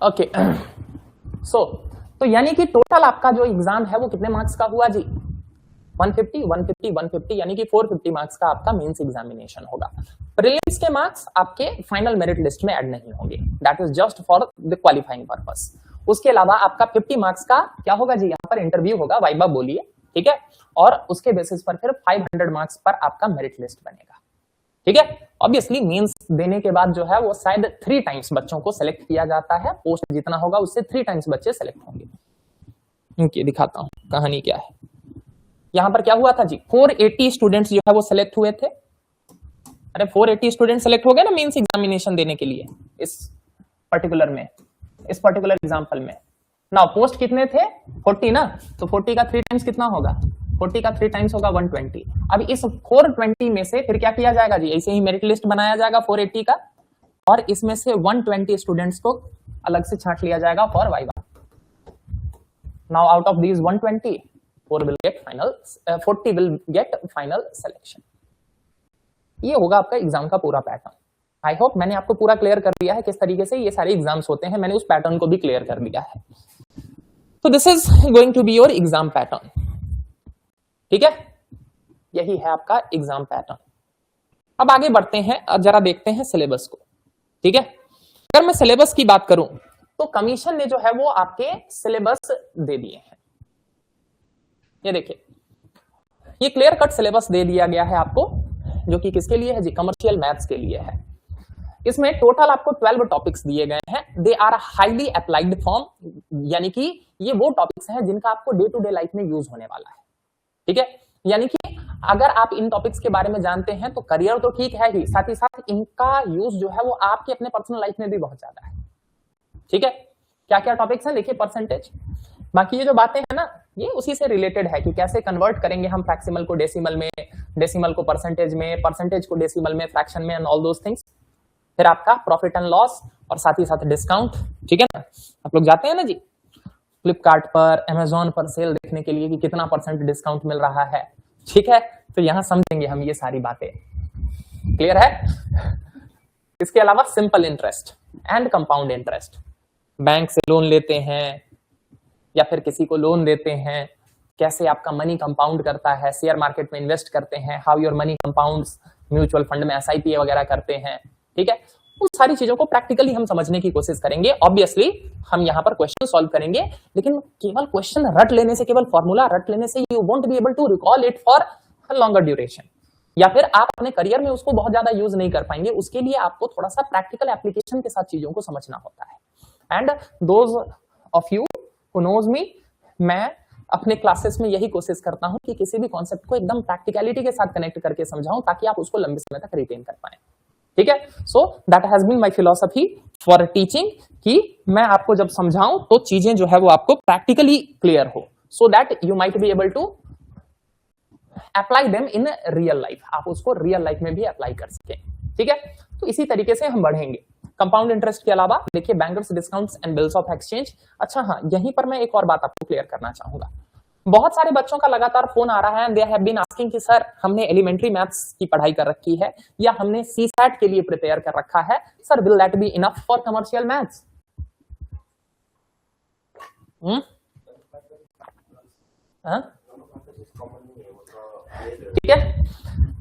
[SPEAKER 1] Okay. तो यानी कि टोटल आपका जो एग्जाम है वो कितने मार्क्स का हुआ जी? 150, 150, 150, यानी कि 450 मार्क्स का आपका मेंस एग्जामिनेशन होगा। प्रीलिम्स के मार्क्स आपके फाइनल मेरिट लिस्ट में ऐड नहीं होंगे, that is just for the qualifying purpose. उसके अलावा आपका 50 मार्क्स का क्या होगा जी? यहाँ पर इंटरव्यू होगा, वाइवा बोलिए। ठीक है। और उसके बेसिस पर फिर 500 मार्क्स पर आपका मेरिट लिस्ट बनेगा। ठीक है। ऑब्वियसली मेंस देने के बाद जो है वो शायद 3 टाइम्स बच्चों को सिलेक्ट किया जाता है। पोस्ट जितना होगा उससे 3 टाइम्स बच्चे सिलेक्ट होंगे। दिखाता हूं कहानी क्या है। यहां पर क्या हुआ था जी, 480 स्टूडेंट्स जो है वो सिलेक्ट हुए थे। अरे 480 स्टूडेंट सिलेक्ट हो गए ना मेंस एग्जामिनेशन देने के लिए इस पर्टिकुलर में, इस पर्टिकुलर एग्जांपल में। नाउ पोस्ट कितने थे, 40 ना, तो 40 का 3 टाइम्स कितना होगा, 40 का 3 टाइम्स होगा 120। अब इस 420 में से फिर क्या किया जाएगा जी, ऐसे ही मेरिट लिस्ट बनाया जाएगा 480 का, और इसमें से 120 स्टूडेंट्स को अलग से छांट लिया जाएगा for viva. Now out of these 120 4 will get final, 40 will get final selection। ये होगा आपका एग्जाम का पूरा पैटर्न। आई होप मैंने आपको पूरा क्लियर कर दिया है किस तरीके से ये सारे एग्जाम्स होते हैं, मैंने उस पैटर्न को भी क्लियर कर दिया है। तो this is going to be your exam pattern, ठीक है, यही है आपका एग्जाम पैटर्न। अब आगे बढ़ते हैं, अब जरा देखते हैं सिलेबस को, ठीक है। अगर मैं सिलेबस की बात करूं तो कमीशन ने जो है वो आपके सिलेबस दे दिए हैं। ये देखिए, ये क्लियर कट सिलेबस दे दिया गया है आपको, जो कि किसके लिए है जी, कमर्शियल मैथ्स के लिए है। इसमें टोटल आपको 12 टॉपिक्स दिए गए हैं। They are highly applied form, यानी कि ये वो टॉपिक्स हैं जिनका आपको डे टू डे लाइफ में यूज होने वाला है, ठीक है। यानी कि अगर आप इन टॉपिक्स के बारे में जानते हैं तो करियर तो ठीक है ही, साथ ही साथ इनका यूज जो है वो आपके अपने पर्सनल लाइफ में भी बहुत ज्यादा है, ठीक है। क्या क्या टॉपिक्स हैं देखिए, परसेंटेज, बाकी ये जो बातें हैं ना ये उसी से रिलेटेड है कि कैसे कन्वर्ट करेंगे हम फ्रैक्सिमल को डेसिमल में, डेसिमल को परसेंटेज में, परसेंटेज को डेसिमल में, फ्रैक्शन में, एंड ऑल दोस थिंग्स। फिर आपका प्रॉफिट एंड लॉस और साथ ही साथ डिस्काउंट, ठीक है ना। आप लोग जाते हैं ना जी फ्लिपकार्ट पर, अमेजोन पर सेल देखने के लिए कि कितना परसेंट डिस्काउंट मिल रहा है, ठीक है। तो यहां समझेंगे हम ये सारी बातें, क्लियर है। इसके अलावा simple interest and compound interest, bank से लोन लेते हैं या फिर किसी को लोन देते हैं, कैसे आपका मनी कंपाउंड करता है, शेयर मार्केट में इन्वेस्ट करते हैं, how your money compounds, mutual fund में एसआईपी वगैरह करते हैं, ठीक है। उन सारी चीजों को प्रैक्टिकली हम समझने की कोशिश करेंगे। ऑब्वियसली हम यहाँ पर क्वेश्चन सॉल्व करेंगे, लेकिन केवल क्वेश्चन रट लेने से, केवल फॉर्मूला रट लेने से you won't be able to recall it for longer duration, या फिर आप अपने करियर में उसको बहुत ज्यादा यूज नहीं कर पाएंगे। उसके लिए आपको थोड़ा सा प्रैक्टिकल एप्लीकेशन के साथ चीजों को समझना होता है। And those of you who knows me, मैं अपने क्लासेस में यही कोशिश करता हूं कि किसी भी कॉन्सेप्ट को एकदम प्रैक्टिकलिटी के साथ कनेक्ट करके समझाऊं, ताकि आप उसको लंबे समय तक रिटेन कर पाए, ठीक है। So that has been my philosophy for teaching, कि मैं आपको जब समझाऊं तो चीजें जो है वो आपको प्रैक्टिकली क्लियर हो, so that you might be able to apply them in real life, आप उसको रियल लाइफ में भी अप्लाई कर सकें, ठीक है। तो इसी तरीके से हम बढ़ेंगे। कंपाउंड इंटरेस्ट के अलावा देखिए bankers discounts and bills of exchange. अच्छा हाँ, यहीं पर मैं एक और बात आपको क्लियर करना चाहूंगा। बहुत सारे बच्चों का लगातार फोन आ रहा है, दे हैव बीन आस्किंग कि सर हमने एलिमेंट्री मैथ्स की पढ़ाई कर रखी है या हमने सीसैट के लिए प्रिपेयर कर रखा है, sir will that be enough for commercial maths? ठीक है,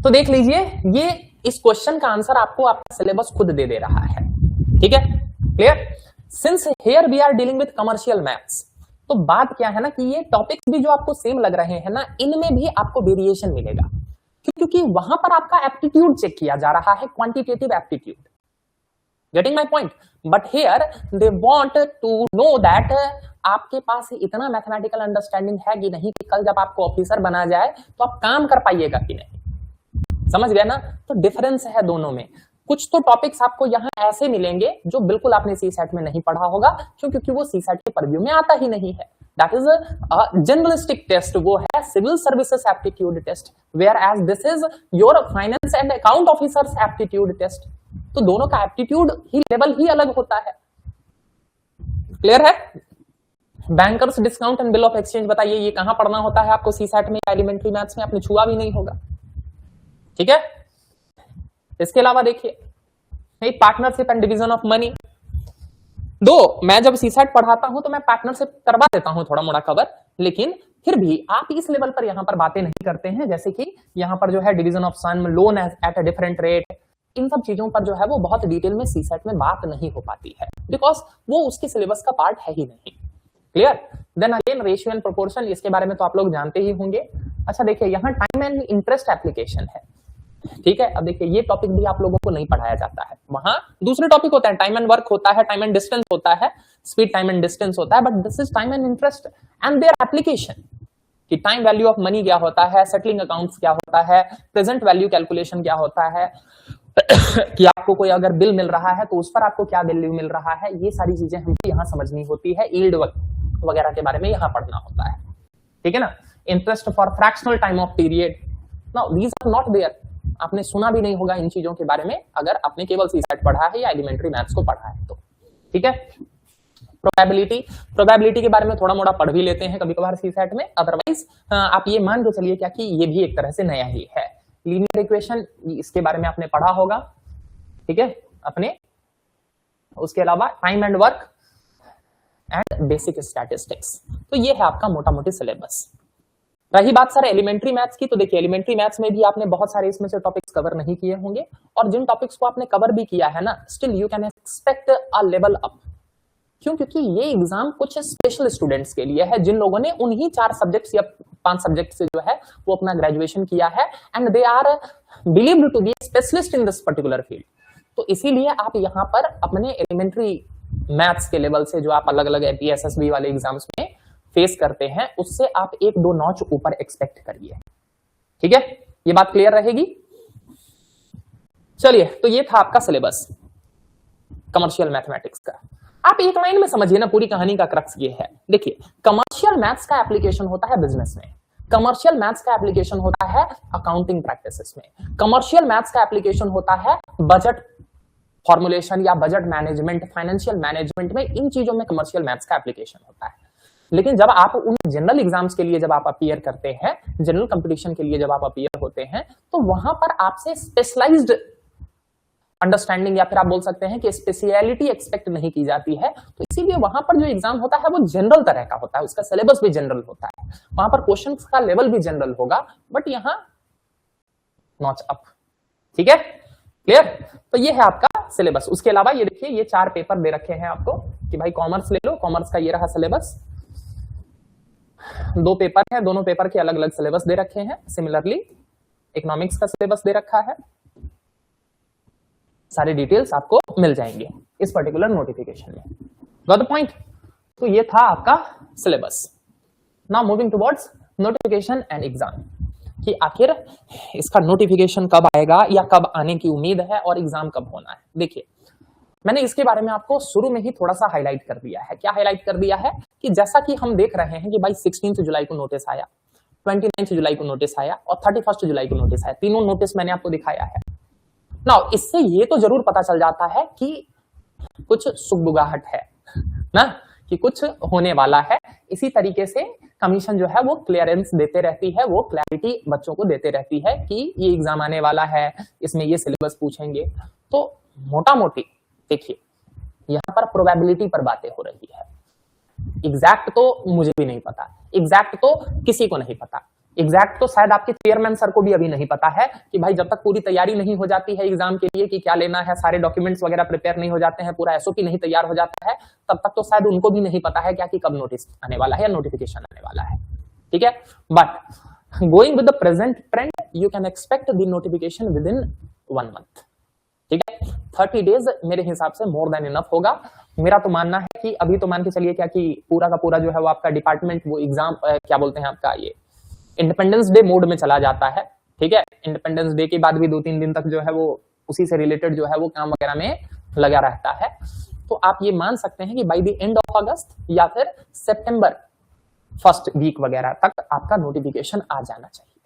[SPEAKER 1] तो देख लीजिए, ये इस क्वेश्चन का आंसर आपको आपका सिलेबस खुद दे दे रहा है, ठीक है, clear. Since here we are dealing with commercial maths, तो बात क्या है ना कि ये टॉपिक्स भी जो आपको सेम लग रहे हैं ना, इनमें भी आपको वेरिएशन मिलेगा, क्योंकि वहां पर आपका एप्टीट्यूड चेक किया जा रहा है, quantitative aptitude. Getting my point? But here they want to know that आपके पास इतना मैथमेटिकल अंडरस्टैंडिंग है कि नहीं, कि कल जब आपको ऑफिसर बना जाए तो आप काम कर पाइएगा कि नहीं। समझ गए ना? तो डिफरेंस है दोनों में। कुछ तो टॉपिक्स आपको यहाँ ऐसे मिलेंगे जो बिल्कुल आपने सीसैट में नहीं पढ़ा होगा, क्योंकि वो सीसैट के परव्यू में आता ही नहीं है। That is a generalistic test, वो है civil services aptitude test, whereas this is your finance and account officers aptitude test. तो दोनों का एप्टीट्यूड ही लेवल ही अलग होता है। क्लियर है? Bankers discount and bill of exchange, बताइए ये कहां पढ़ना होता है आपको सीसैट में, एलिमेंट्री मैथ्स में? आपने छुआ भी नहीं होगा, ठीक है। इसके अलावा देखिए partnership and division of money, दो मैं जब सीसैट पढ़ाता हूं तो मैं पार्टनरशिप करवा देता हूं थोड़ा मोड़ा कवर, लेकिन फिर भी आप इस लेवल पर यहां पर बातें नहीं करते हैं, जैसे कि यहां पर जो है division of sum, loan at a different rate, इन सब चीजों पर जो है वो बहुत डिटेल में सीसैट में बात नहीं हो पाती है, बिकॉज वो उसके सिलेबस का पार्ट है ही नहीं। Clear? Then again ratio and proportion, इसके बारे में तो आप लोग जानते ही होंगे। अच्छा देखिए, यहाँ टाइम एंड इंटरेस्ट एप्लीकेशन है, ठीक है। अब देखिए ये टॉपिक भी आप लोगों को नहीं पढ़ाया जाता है, वहां दूसरे टॉपिक होता है, टाइम एंड वर्क होता है, टाइम एंड डिस्टेंस होता है, स्पीड टाइम एंड डिस्टेंस होता है, but this is time and interest and their application, कि टाइम वैल्यू ऑफ मनी क्या होता है, सेटलिंग अकाउंट्स क्या होता है, प्रेजेंट वैल्यू कैलकुलेशन क्या होता है, कि आपको कोई अगर बिल मिल रहा है तो उस पर आपको क्या वैल्यू मिल रहा है, ये सारी चीजें हमको यहाँ समझनी होती है। यील्ड वगैरह के बारे में यहाँ पढ़ना होता है, ठीक है ना। Interest for fractional time of period, now these are not there, आपने सुना भी नहीं होगा इन चीजों के बारे में अगर आपने केवल सीसेट पढ़ा है या एलिमेंट्री मैथ्स को पढ़ा है तो, ठीक है। प्रोबेबिलिटी के बारे में थोड़ा मोड़ा पढ़ भी लेते हैं कभी कभार सीसेट में, अदरवाइज आप ये मान के चलिए क्या कि ये भी एक तरह से नया ही है। लीनियर इक्वेशन, इसके बारे में आपने पढ़ा होगा, ठीक है अपने। उसके अलावा time and work and basic statistics, तो ये है आपका मोटा मोटी सिलेबस। रही बात सर एलिमेंट्री मैथ्स की, तो देखिए एलिमेंट्री मैथ्स में भी आपने बहुत सारे इसमें से टॉपिक्स कवर नहीं किए होंगे, और जिन टॉपिक्स को आपने कवर भी किया है ना, still you can expect a level up. क्यों? क्योंकि ये एग्जाम कुछ स्पेशल स्टूडेंट्स के लिए है जिन लोगों ने उन्हीं 4 सब्जेक्ट्स या 5 सब्जेक्ट से जो है वो अपना ग्रेजुएशन किया है, and they are believed to be specialist in this particular field. तो इसीलिए आप यहाँ पर अपने एलिमेंट्री मैथ्स के लेवल से जो आप अलग अलग एपीएसएसबी वाले एग्जाम्स में फेस करते हैं, उससे आप 1-2 नॉच ऊपर एक्सपेक्ट करिए, ठीक है। ये बात क्लियर रहेगी। चलिए, तो ये था आपका सिलेबस कमर्शियल मैथमेटिक्स का। आप एक लाइन में समझिए ना, पूरी कहानी का क्रक्स ये है। देखिए, कमर्शियल मैथ्स का एप्लीकेशन होता है बिजनेस में, कमर्शियल मैथ्स का एप्लीकेशन होता है अकाउंटिंग प्रैक्टिसेस में, कमर्शियल मैथ्स का एप्लीकेशन होता है बजट फॉर्मुलेशन या बजट मैनेजमेंट, फाइनेंशियल मैनेजमेंट में, इन चीजों में कमर्शियल मैथ्स का एप्लीकेशन होता है। लेकिन जब आप उन जनरल एग्जाम्स के लिए जब आप अपीयर करते हैं, जनरल कंपटीशन के लिए जब आप अपीयर होते हैं, तो वहां पर आपसे स्पेशलाइज्ड अंडरस्टैंडिंग या फिर आप बोल सकते हैं कि स्पेशलिटी एक्सपेक्ट नहीं की जाती है। तो इसीलिए वहां पर जो एग्जाम होता है वो जनरल तरह का होता है, उसका सिलेबस भी जनरल होता है, वहां पर क्वेश्चंस का लेवल भी जनरल होगा, बट यहाँ नॉच अप, ठीक है, क्लियर। तो ये है आपका सिलेबस। उसके अलावा ये देखिए, ये 4 पेपर दे रखे हैं आपको कि भाई कॉमर्स ले लो, कॉमर्स का ये रहा सिलेबस। 2 पेपर है, दोनों पेपर के अलग अलग सिलेबस दे रखे हैं। सिमिलरली इकोनॉमिक्स का सिलेबस दे रखा है, सारी डिटेल्स आपको मिल जाएंगे इस पर्टिकुलर नोटिफिकेशन में। Got the point. तो ये था आपका syllabus. Now moving towards notification and exam, कि आखिर इसका नोटिफिकेशन कब आएगा या कब आने की उम्मीद है और एग्जाम कब होना है। देखिए, मैंने इसके बारे में आपको शुरू में ही थोड़ा सा हाईलाइट कर दिया है। क्या हाईलाइट कर दिया है? कि जैसा कि हम देख रहे हैं कि भाई 16 जुलाई को नोटिस आया, 29 जुलाई को नोटिस आया और 31 जुलाई को नोटिस आया। तीनों नोटिस मैंने आपको दिखाया है। नाउ इससे ये तो जरूर पता चल जाता है कि कुछ सुगबुगाहट है ना, कि कुछ होने वाला है। इसी तरीके से कमीशन जो है वो क्लियरेंस देते रहती है, वो क्लैरिटी बच्चों को देते रहती है कि ये एग्जाम आने वाला है, इसमें ये सिलेबस पूछेंगे। तो मोटा मोटी देखिए, यहाँ पर प्रोबेबिलिटी पर बातें हो रही है। एग्जैक्ट तो मुझे भी नहीं पता, एग्जैक्ट तो किसी को नहीं पता, एग्जैक्ट तो शायद आपके चेयरमैन सर को भी अभी नहीं पता है कि भाई जब तक पूरी तैयारी नहीं हो जाती है एग्जाम के लिए कि क्या लेना है, सारे डॉक्यूमेंट्स वगैरह प्रिपेयर नहीं हो जाते हैं, पूरा एसओपी नहीं तैयार हो जाता है, तब तक तो शायद उनको भी नहीं पता है क्या कि कब नोटिस आने वाला है या नोटिफिकेशन आने वाला है, ठीक है। But going with the present trend, you can expect the notification within 1 month, ठीक है। 30 डेज मेरे हिसाब से मोर देन इनफ होगा। मेरा तो मानना है कि अभी तो मान के चलिए क्या कि पूरा का पूरा जो है वो आपका डिपार्टमेंट वो एग्जाम क्या बोलते हैं आपका ये इंडिपेंडेंस डे मोड में चला जाता है, ठीक है। इंडिपेंडेंस डे के बाद भी 2-3 दिन तक जो है वो उसी से रिलेटेड जो है वो काम वगैरह में लगा रहता है। तो आप ये मान सकते हैं कि बाय द एंड ऑफ अगस्त या फिर सितंबर फर्स्ट वीक वगैरह तक आपका नोटिफिकेशन आ जाना चाहिए,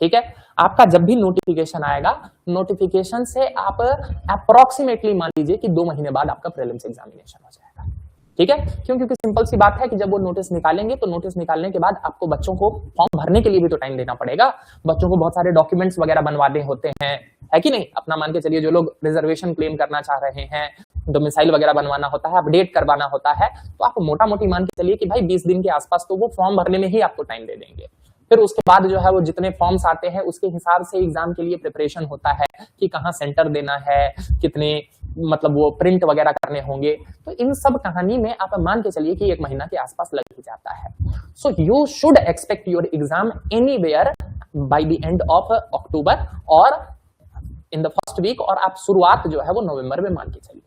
[SPEAKER 1] ठीक है। आपका जब भी नोटिफिकेशन आएगा, नोटिफिकेशन से आप अप्रोक्सीमेटली मान लीजिए कि 2 महीने बाद आपका प्रीलिम्स एग्जामिनेशन हो जाएगा, ठीक है। क्योंकि सिंपल सी बात है कि जब वो नोटिस निकालेंगे तो नोटिस निकालने के बाद आपको बच्चों को फॉर्म भरने के लिए भी तो टाइम देना पड़ेगा, बच्चों को बहुत सारे डॉक्यूमेंट्स वगैरह बनवाने होते हैं, है कि नहीं। अपना मान के चलिए जो लोग रिजर्वेशन क्लेम करना चाह रहे हैं, डोमिसाइल वगैरह बनवाना होता है, अपडेट करवाना होता है, तो आप मोटा मोटी मान के चलिए कि भाई 20 दिन के आसपास तो वो फॉर्म भरने में ही आपको टाइम दे देंगे। फिर उसके बाद जो है वो जितने फॉर्म्स आते हैं उसके हिसाब से एग्जाम के लिए प्रिपरेशन होता है कि कहाँ सेंटर देना है, कितने मतलब वो प्रिंट वगैरह करने होंगे। तो इन सब कहानी में आप मान के चलिए कि 1 महीना के आसपास लग ही जाता है। So you should expect your exam anywhere by the end of October और इन द फर्स्ट वीक, और आप शुरुआत जो है वो नवंबर में मान के चलिए।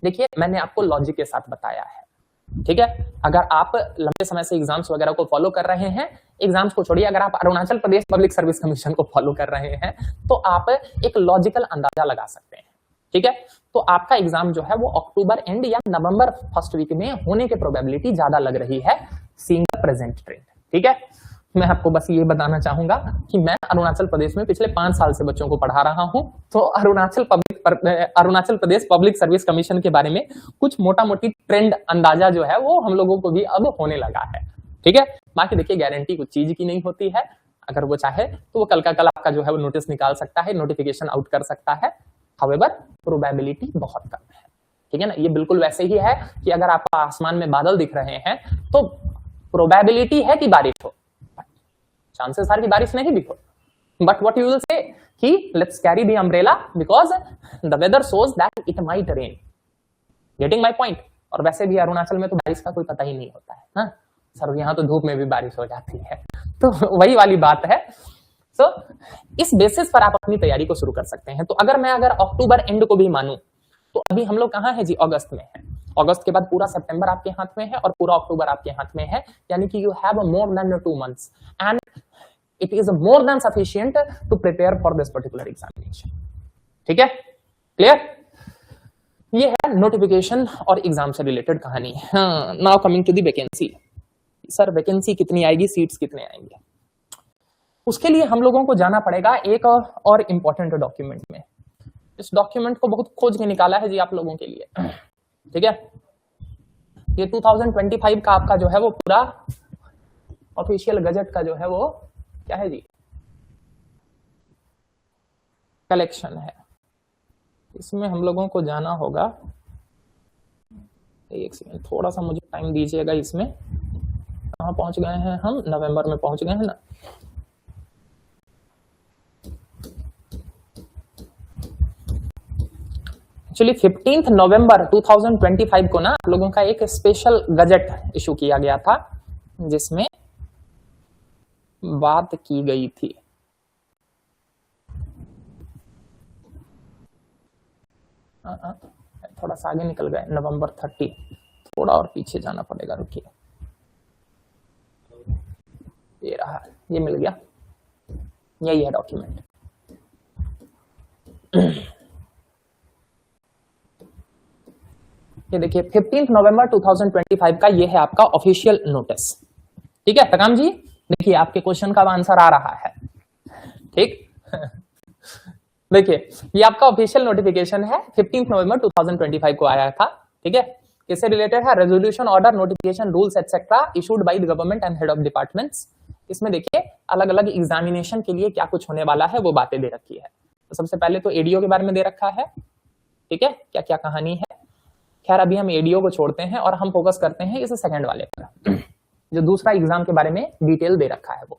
[SPEAKER 1] देखिए, मैंने आपको लॉजिक के साथ बताया है, ठीक है। अगर आप लंबे समय से एग्जाम्स वगैरह को फॉलो कर रहे हैं, एग्जाम्स को छोड़िए, अगर आप Arunachal Pradesh public service commission को फॉलो कर रहे हैं तो आप एक लॉजिकल अंदाजा लगा सकते हैं, ठीक है। तो आपका एग्जाम जो है वो अक्टूबर एंड या नवंबर फर्स्ट वीक में होने की प्रोबेबिलिटी ज्यादा लग रही है, सीइंग द प्रेजेंट ट्रेंड, ठीक है। मैं आपको बस ये बताना चाहूंगा कि मैं अरुणाचल प्रदेश में पिछले 5 साल से बच्चों को पढ़ा रहा हूं, तो Arunachal Pradesh public service commission के बारे में कुछ मोटा मोटी ट्रेंड अंदाजा जो है वो हम लोगों को भी अब होने लगा है, ठीक है। बाकी देखिए गारंटी कुछ चीज की नहीं होती है, अगर वो चाहे तो वो कल का कल आपका जो है वो नोटिस निकाल सकता है, नोटिफिकेशन आउट कर सकता है। हाउएवर प्रोबेबिलिटी बहुत कम है, ठीक है ना। ये बिल्कुल वैसे ही है कि अगर आपको आसमान में बादल दिख रहे हैं तो प्रोबेबिलिटी है कि बारिश हो, चांसेस आर कि बारिश नहीं भी हो, but what you will say that let's carry the umbrella because the weather shows that it might rain, getting my point. और वैसे भी अरुणाचल में तो बारिश का कोई पता ही नहीं होता है ना सर, यहाँ तो धूप में भी बारिश हो जाती है, तो वही वाली बात है। तो इस बेसिस पर आप अपनी तैयारी को शुरू कर सकते हैं। तो अगर अक्टूबर एंड को भी मानूं तो अभी हम लोग कहां है जी, अगस्त में है। अगस्त के बाद पूरा सितंबर आपके हाथ में है और पूरा अक्टूबर आपके हाथ में है, यानी कि you have more than 2 months and it is more than sufficient to prepare for this particular examination, ठीक है, क्लियर। ये है नोटिफिकेशन और एग्जाम से रिलेटेड कहानी। हाँ, now coming to the vacancy. Sir vacancy कितनी आएगी, सीट्स कितने आएंगे, उसके लिए हम लोगों को जाना पड़ेगा एक और इंपॉर्टेंट डॉक्यूमेंट में। इस डॉक्यूमेंट को बहुत खोज के निकाला है जी आप लोगों के लिए, ठीक है। ये 2025 का आपका जो है वो पूरा ऑफिशियल गजट का जो है वो क्या है जी, कलेक्शन है। इसमें हम लोगों को जाना होगा, एक सेकंड थोड़ा सा मुझे टाइम दीजिएगा। इसमें कहाँ पहुंच गए हैं हम, नवंबर में पहुंच गए हैं ना। एक्चुअली 15 नवंबर 2025 को ना आप लोगों का एक स्पेशल गजट इशू किया गया था, जिसमें बात की गई थी थोड़ा सा आगे निकल गए, नवंबर 30, थोड़ा और पीछे जाना पड़ेगा, रुकिए। ये रहा, ये मिल गया, यही है डॉक्यूमेंट। ये देखिए 15 नवंबर 2025 का ये है आपका ऑफिशियल नोटिस, ठीक है। तकाम जी देखिए आपके क्वेश्चन का आंसर आ रहा है, ठीक। देखिए ये आपका ऑफिशियल नोटिफिकेशन है, 15 नवंबर 2025 को आया था, ठीक है। किससे रिलेटेड है, resolution, order, notification, rules etcetera issued by the government and head of departments. इसमें देखिए अलग अलग एग्जामिनेशन के लिए क्या कुछ होने वाला है वो बातें दे रखी है। तो सबसे पहले तो एडीओ के बारे में दे रखा है, ठीक है, क्या क्या कहानी है। खैर अभी हम एडीओ को छोड़ते हैं और हम फोकस करते हैं इस सेकंड वाले पर, जो दूसरा एग्जाम के बारे में डिटेल दे रखा है वो।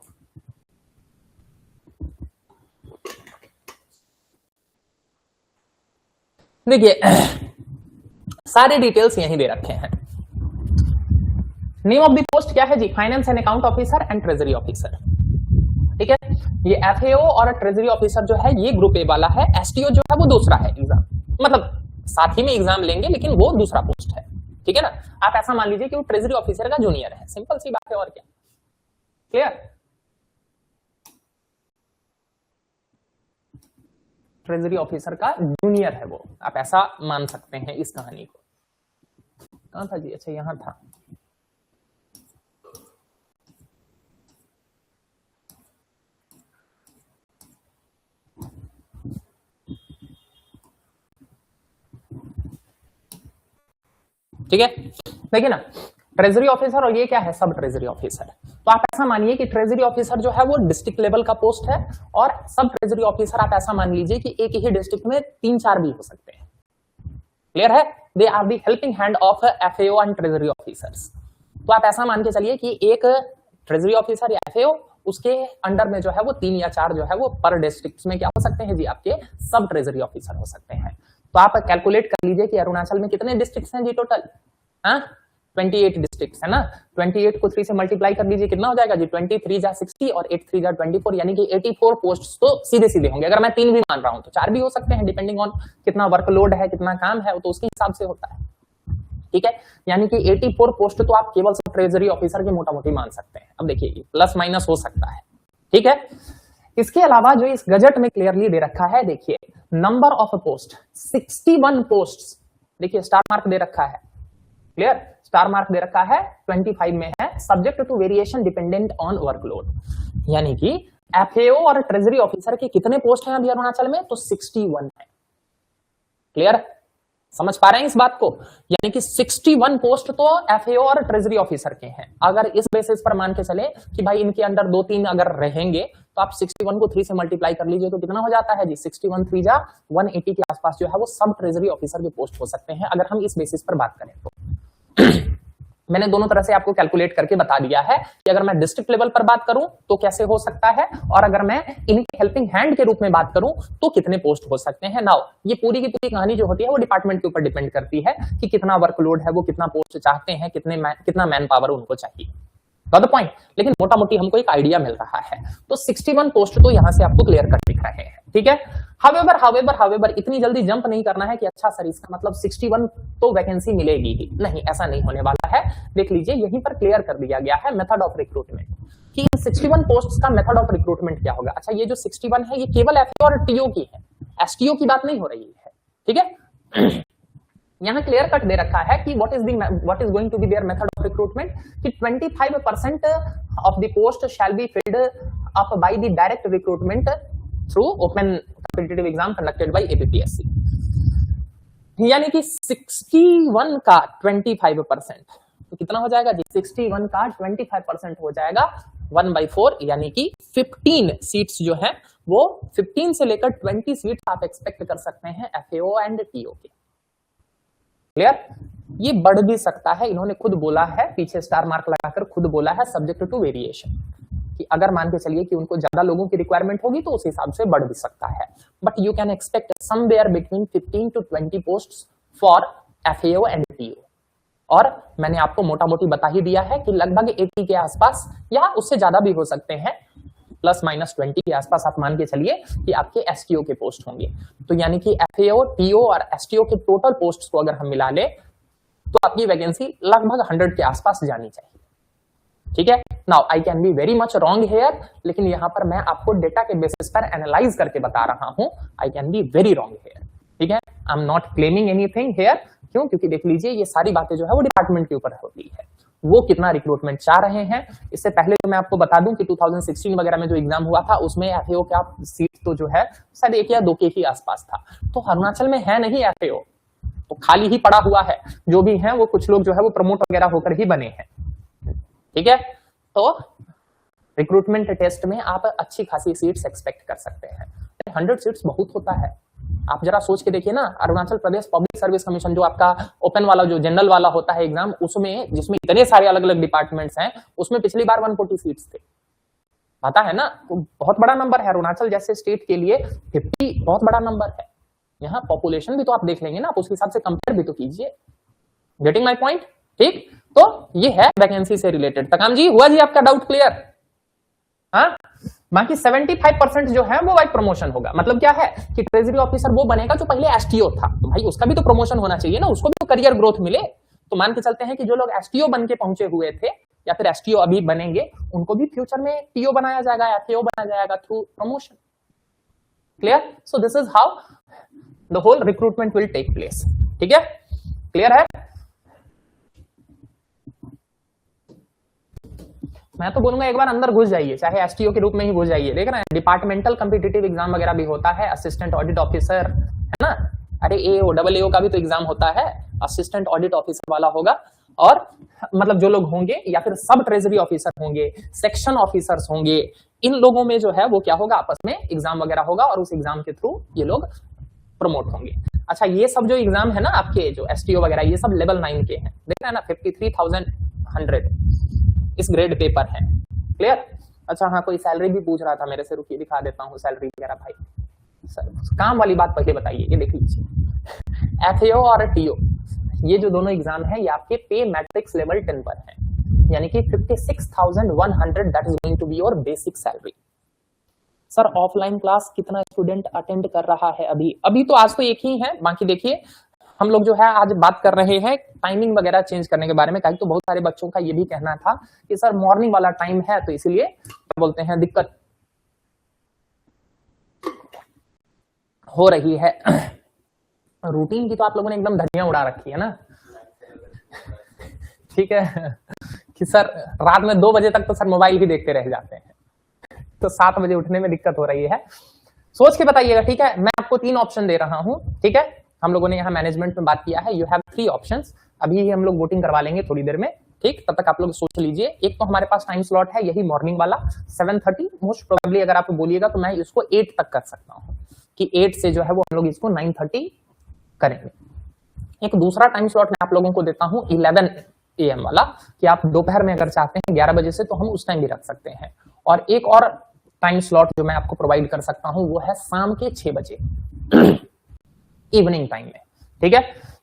[SPEAKER 1] देखिए सारे डिटेल्स यहीं दे रखे हैं। नेम ऑफ द पोस्ट क्या है जी, finance and account officer and treasury officer, ठीक है। ये एफएओ और ट्रेजरी ऑफिसर जो है ये ग्रुप ए वाला है, एसटीओ जो है वो दूसरा है एग्जाम, मतलब साथ ही में एग्जाम लेंगे लेकिन वो दूसरा पोस्ट है, ठीक है ना। आप ऐसा मान लीजिए कि वो ट्रेजरी ऑफिसर का जूनियर है, सिंपल सी बात है, और क्या, क्लियर। ट्रेजरी ऑफिसर का जूनियर है वो, आप ऐसा मान सकते हैं इस कहानी को। कहां था जी, अच्छा यहां था। ठीक है, देखिए ना ट्रेजरी ऑफिसर और ये क्या है, सब ट्रेजरी ऑफिसर। तो आप ऐसा मानिए कि ट्रेजरी ऑफिसर जो है वो डिस्ट्रिक्ट लेवल का पोस्ट है, और सब ट्रेजरी ऑफिसर आप ऐसा मान लीजिए कि एक ही डिस्ट्रिक्ट में 3-4 भी हो सकते हैं, क्लियर है। They are the helping hand of FAO and treasury officers. तो आप ऐसा मान के चलिए कि एक ट्रेजरी ऑफिसर या एफएओ, उसके अंडर में जो है वो 3 या 4 जो है वो पर डिस्ट्रिक्ट में क्या हो सकते हैं जी, आपके सब ट्रेजरी ऑफिसर हो सकते हैं। तो आप कैलकुलेट कर लीजिए कि अरुणाचल में कितने डिस्ट्रिक्ट्स हैं जी टोटल, 28 डिस्ट्रिक्ट्स है ना। 28 को 3 से मल्टीप्लाई कर लीजिए, कितना हो जाएगा जी, 23 जा 60 और 8 3 जा 24, यानी कि 84 पोस्ट तो सीधे सीधे होंगे। अगर मैं 3 भी मान रहा हूं तो 4 भी हो सकते हैं, डिपेंडिंग ऑन कितना वर्कलोड है, कितना काम है, तो उसके हिसाब से होता है, ठीक है, यानी कि 84 पोस्ट तो आप केवल ट्रेजरी ऑफिसर के मोटा मोटी मान सकते हैं। अब देखिए प्लस माइनस हो सकता है, ठीक है। इसके अलावा जो इस गजट में क्लियरली दे रखा है, देखिए नंबर ऑफ पोस्ट 61 पोस्ट, देखिए स्टार मार्क दे रखा है, क्लियर, स्टार मार्क दे रखा है, 25 में है, subject to variation dependent on workload, यानी कि एफएओ और ट्रेजरी ऑफिसर के कितने पोस्ट हैं अभी अरुणाचल में, तो 61 है, क्लियर, समझ पा रहे हैं इस बात को, यानी कि 61 पोस्ट तो एफएओ और ट्रेजरी ऑफिसर के हैं। अगर इस बेसिस पर मान के चले कि भाई इनके अंडर 2-3 अगर रहेंगे तो आप 61 को 3 से मल्टीप्लाई कर लीजिए तो कितना हो जाता है जी, 61 3 जा 180 के आसपास जो है वो सब ट्रेजरी ऑफिसर के पोस्ट हो सकते हैं, अगर हम इस बेसिस पर बात करें तो। मैंने दोनों तरह से आपको कैलकुलेट करके बता दिया है कि अगर मैं डिस्ट्रिक्ट लेवल पर बात करूं तो कैसे हो सकता है, और अगर मैं इनके हेल्पिंग हैंड के रूप में बात करूं तो कितने पोस्ट हो सकते हैं। नाउ ये पूरी की पूरी कहानी जो होती है वो डिपार्टमेंट के ऊपर डिपेंड करती है कि कितना वर्कलोड है, वो कितना पोस्ट चाहते हैं, कितना मैन पावर उनको चाहिए, द पॉइंट। लेकिन मोटा मोटी हमको एक आइडिया मिल रहा है। तो 61 पोस्ट तो यहां से आपको क्लियर कट दिख रहे हैं, ठीक है। हावेवर इतनी जल्दी जंप नहीं करना है कि अच्छा सर इसका मतलब 61 तो वैकेंसी मिलेगी ही, नहीं, ऐसा नहीं होने वाला है। देख लीजिए यहीं पर क्लियर कर दिया गया है मेथड ऑफ रिक्रूटमेंट, कि इन 61 पोस्ट्स का मेथड ऑफ रिक्रूटमेंट क्या होगा। अच्छा ये जो 61 है ये केवल एफओ और टीओ की है, एसटीओ की बात नहीं हो रही है, ठीक है। यहां क्लियर कट दे रखा है कि what is going to be their method of recruitment, कि 25% of the post shall be filled up by the direct recruitment through open competitive exam conducted by APPSC, यानी कि 61 का 25%, तो कितना हो जाएगा जी, 61 का 25% हो जाएगा 1/4, यानी कि 15 सीट्स जो है वो 15 से लेकर 20 सीट्स आप एक्सपेक्ट कर सकते हैं एफएओ एंड टीओ के, क्लियर। ये बढ़ भी सकता है, इन्होंने खुद बोला है, पीछे स्टार मार्क लगाकर खुद बोला है, सब्जेक्ट टू वेरिएशन, कि अगर मान के चलिए कि उनको ज्यादा लोगों की रिक्वायरमेंट होगी तो उस हिसाब से बढ़ भी सकता है, but you can expect somewhere between 15 to 20 posts for FAO and TO. और मैंने आपको मोटा मोटी बता ही दिया है कि लगभग 80 के आसपास या उससे ज्यादा भी हो सकते हैं, प्लस माइनस 20 के आसपास आप मान के चलिए कि आपके एसटीओ के पोस्ट होंगे। तो यानी कि एफएओ, टीओ और एसटीओ के टोटल पोस्ट को अगर हम मिला ले तो आपकी वैकेंसी लगभग 100 के आसपास जानी चाहिए, ठीक है। Now I can be very much wrong hair, लेकिन यहां पर मैं आपको डेटा के बेसिस पर एनालाइज करके बता रहा हूं, I can be very wrong here, ठीक है। I am not claiming anything here, क्यों, क्योंकि देख लीजिए ये सारी बातें जो है वो डिपार्टमेंट के ऊपर होती है, वो कितना रिक्रूटमेंट चाह रहे हैं। इससे पहले तो मैं आपको बता दूं कि 2016 वगैरह में जो एग्जाम हुआ था उसमें एफएओ का सीट तो जो है शायद 1 या 2 के ही आसपास था, तो अरुणाचल में है नहीं एफएओ, तो खाली ही पड़ा हुआ है, जो भी है वो कुछ लोग जो है वो प्रमोट वगैरह होकर ही बने हैं, ठीक है। तो रिक्रूटमेंट टेस्ट में आप अच्छी खासी सीट्स एक्सपेक्ट कर सकते हैं, 100 सीट्स बहुत होता है। आप जरा सोच के देखिए ना, Arunachal Pradesh public service commission जो आपका ओपन वाला जो जनरल वाला होता है एग्जाम, उसमें जिसमें इतने सारे अलग अलग डिपार्टमेंट्स हैं, उसमें पिछली बार 140 सीट्स थे, पता है ना, तो बहुत बड़ा नंबर है। अरुणाचल जैसे स्टेट के लिए 50 बहुत बड़ा नंबर है। यहाँ पॉपुलेशन भी तो आप देख लेंगे ना, आप उस हिसाब से कंपेयर भी तो कीजिए, गेटिंग माई पॉइंट, ठीक। तो ये है वैकेंसी से रिलेटेड। तकाम जी हुआ जी आपका डाउट क्लियर? हाँ, बाकी 75% जो है वो वाइट प्रमोशन होगा। मतलब क्या है कि ट्रेजरी ऑफिसर वो बनेगा जो पहले एसटीओ था, तो भाई उसका भी तो प्रमोशन होना चाहिए ना, उसको भी तो करियर ग्रोथ मिले। तो मान के चलते हैं कि जो लोग एसटीओ बन के पहुंचे हुए थे या फिर एसटीओ अभी बनेंगे, उनको भी फ्यूचर में टीओ बनाया जाएगा, एफएओ बनाया जाएगा through promotion, clear. So this is how the whole recruitment will take place, ठीक है, क्लियर है। मैं तो बोलूंगा एक बार अंदर घुस जाइए, चाहे एसटीओ के रूप में ही घुस जाइए। देख रहे हैं डिपार्टमेंटल कॉम्पिटिटिव एग्जाम वगैरह भी होता है, असिस्टेंट ऑडिट ऑफिसर है ना, अरे एओ का भी तो एग्जाम होता है, असिस्टेंट ऑडिट ऑफिसर वाला होगा। और मतलब जो लोग होंगे या फिर सब ट्रेजरी ऑफिसर होंगे, सेक्शन ऑफिसर्स होंगे, इन लोगों में जो है वो क्या होगा, आपस में एग्जाम वगैरह होगा और उस एग्जाम के थ्रू ये लोग प्रमोट होंगे। अच्छा ये सब जो एग्जाम है ना आपके जो एसटीओ वगैरह, ये सब लेवल 9 के हैं, देख रहे हैं ना, 53,100 इस ग्रेड पेपर है, क्लियर। अच्छा हाँ, कोई सैलरी भी पूछ रहा था मेरे से, रुकिए दिखा देता हूँ सैलरी वगैरह। भाई सर काम वाली बात पहले बताइए, ये देख लीजिए एफएओ और टीओ, ये जो दोनों एग्जाम है ये आपके पे मैट्रिक्स लेवल 10 पर है, यानी कि 56,100 that is going to be your basic salary. Sir offline class कितना स्टूडेंट अटेंड कर रहा है अभी? अभी तो आज तो एक ही है, बाकी देखिए हम लोग जो है आज बात कर रहे हैं टाइमिंग वगैरह चेंज करने के बारे में, कहीं तो बहुत सारे बच्चों का ये भी कहना था कि सर मॉर्निंग वाला टाइम है तो इसीलिए क्या बोलते हैं दिक्कत हो रही है। रूटीन की तो आप लोगों ने एकदम धनिया उड़ा रखी है ना, ठीक है, कि सर रात में 2 बजे तक तो सर मोबाइल ही देखते रह जाते हैं, तो 7 बजे उठने में दिक्कत हो रही है। सोच के बताइएगा, ठीक है। मैं आपको 3 ऑप्शन दे रहा हूं, ठीक है। हम लोगों ने यहाँ मैनेजमेंट में बात किया है, यू हैव 3 ऑप्शंस। अभी ही हम लोग वोटिंग करवा लेंगे थोड़ी देर में, ठीक। तब तक आप लोग सोच लीजिए। एक तो हमारे पास टाइम स्लॉट है यही मॉर्निंग वाला 7:30, मोस्ट प्रोबेबली अगर आप बोलिएगा तो मैं इसको 8 तक कर सकता हूँ, कि 8 से जो है वो हम लोग इसको 9:30 करेंगे। एक दूसरा टाइम स्लॉट मैं आप लोगों को देता हूँ 11 AM वाला, कि आप दोपहर में अगर चाहते हैं 11 बजे से तो हम उस टाइम भी रख सकते हैं। और एक और टाइम स्लॉट जो मैं आपको प्रोवाइड कर सकता हूं वो है शाम के 6 बजे इवनिंग टाइम में, ठीक है।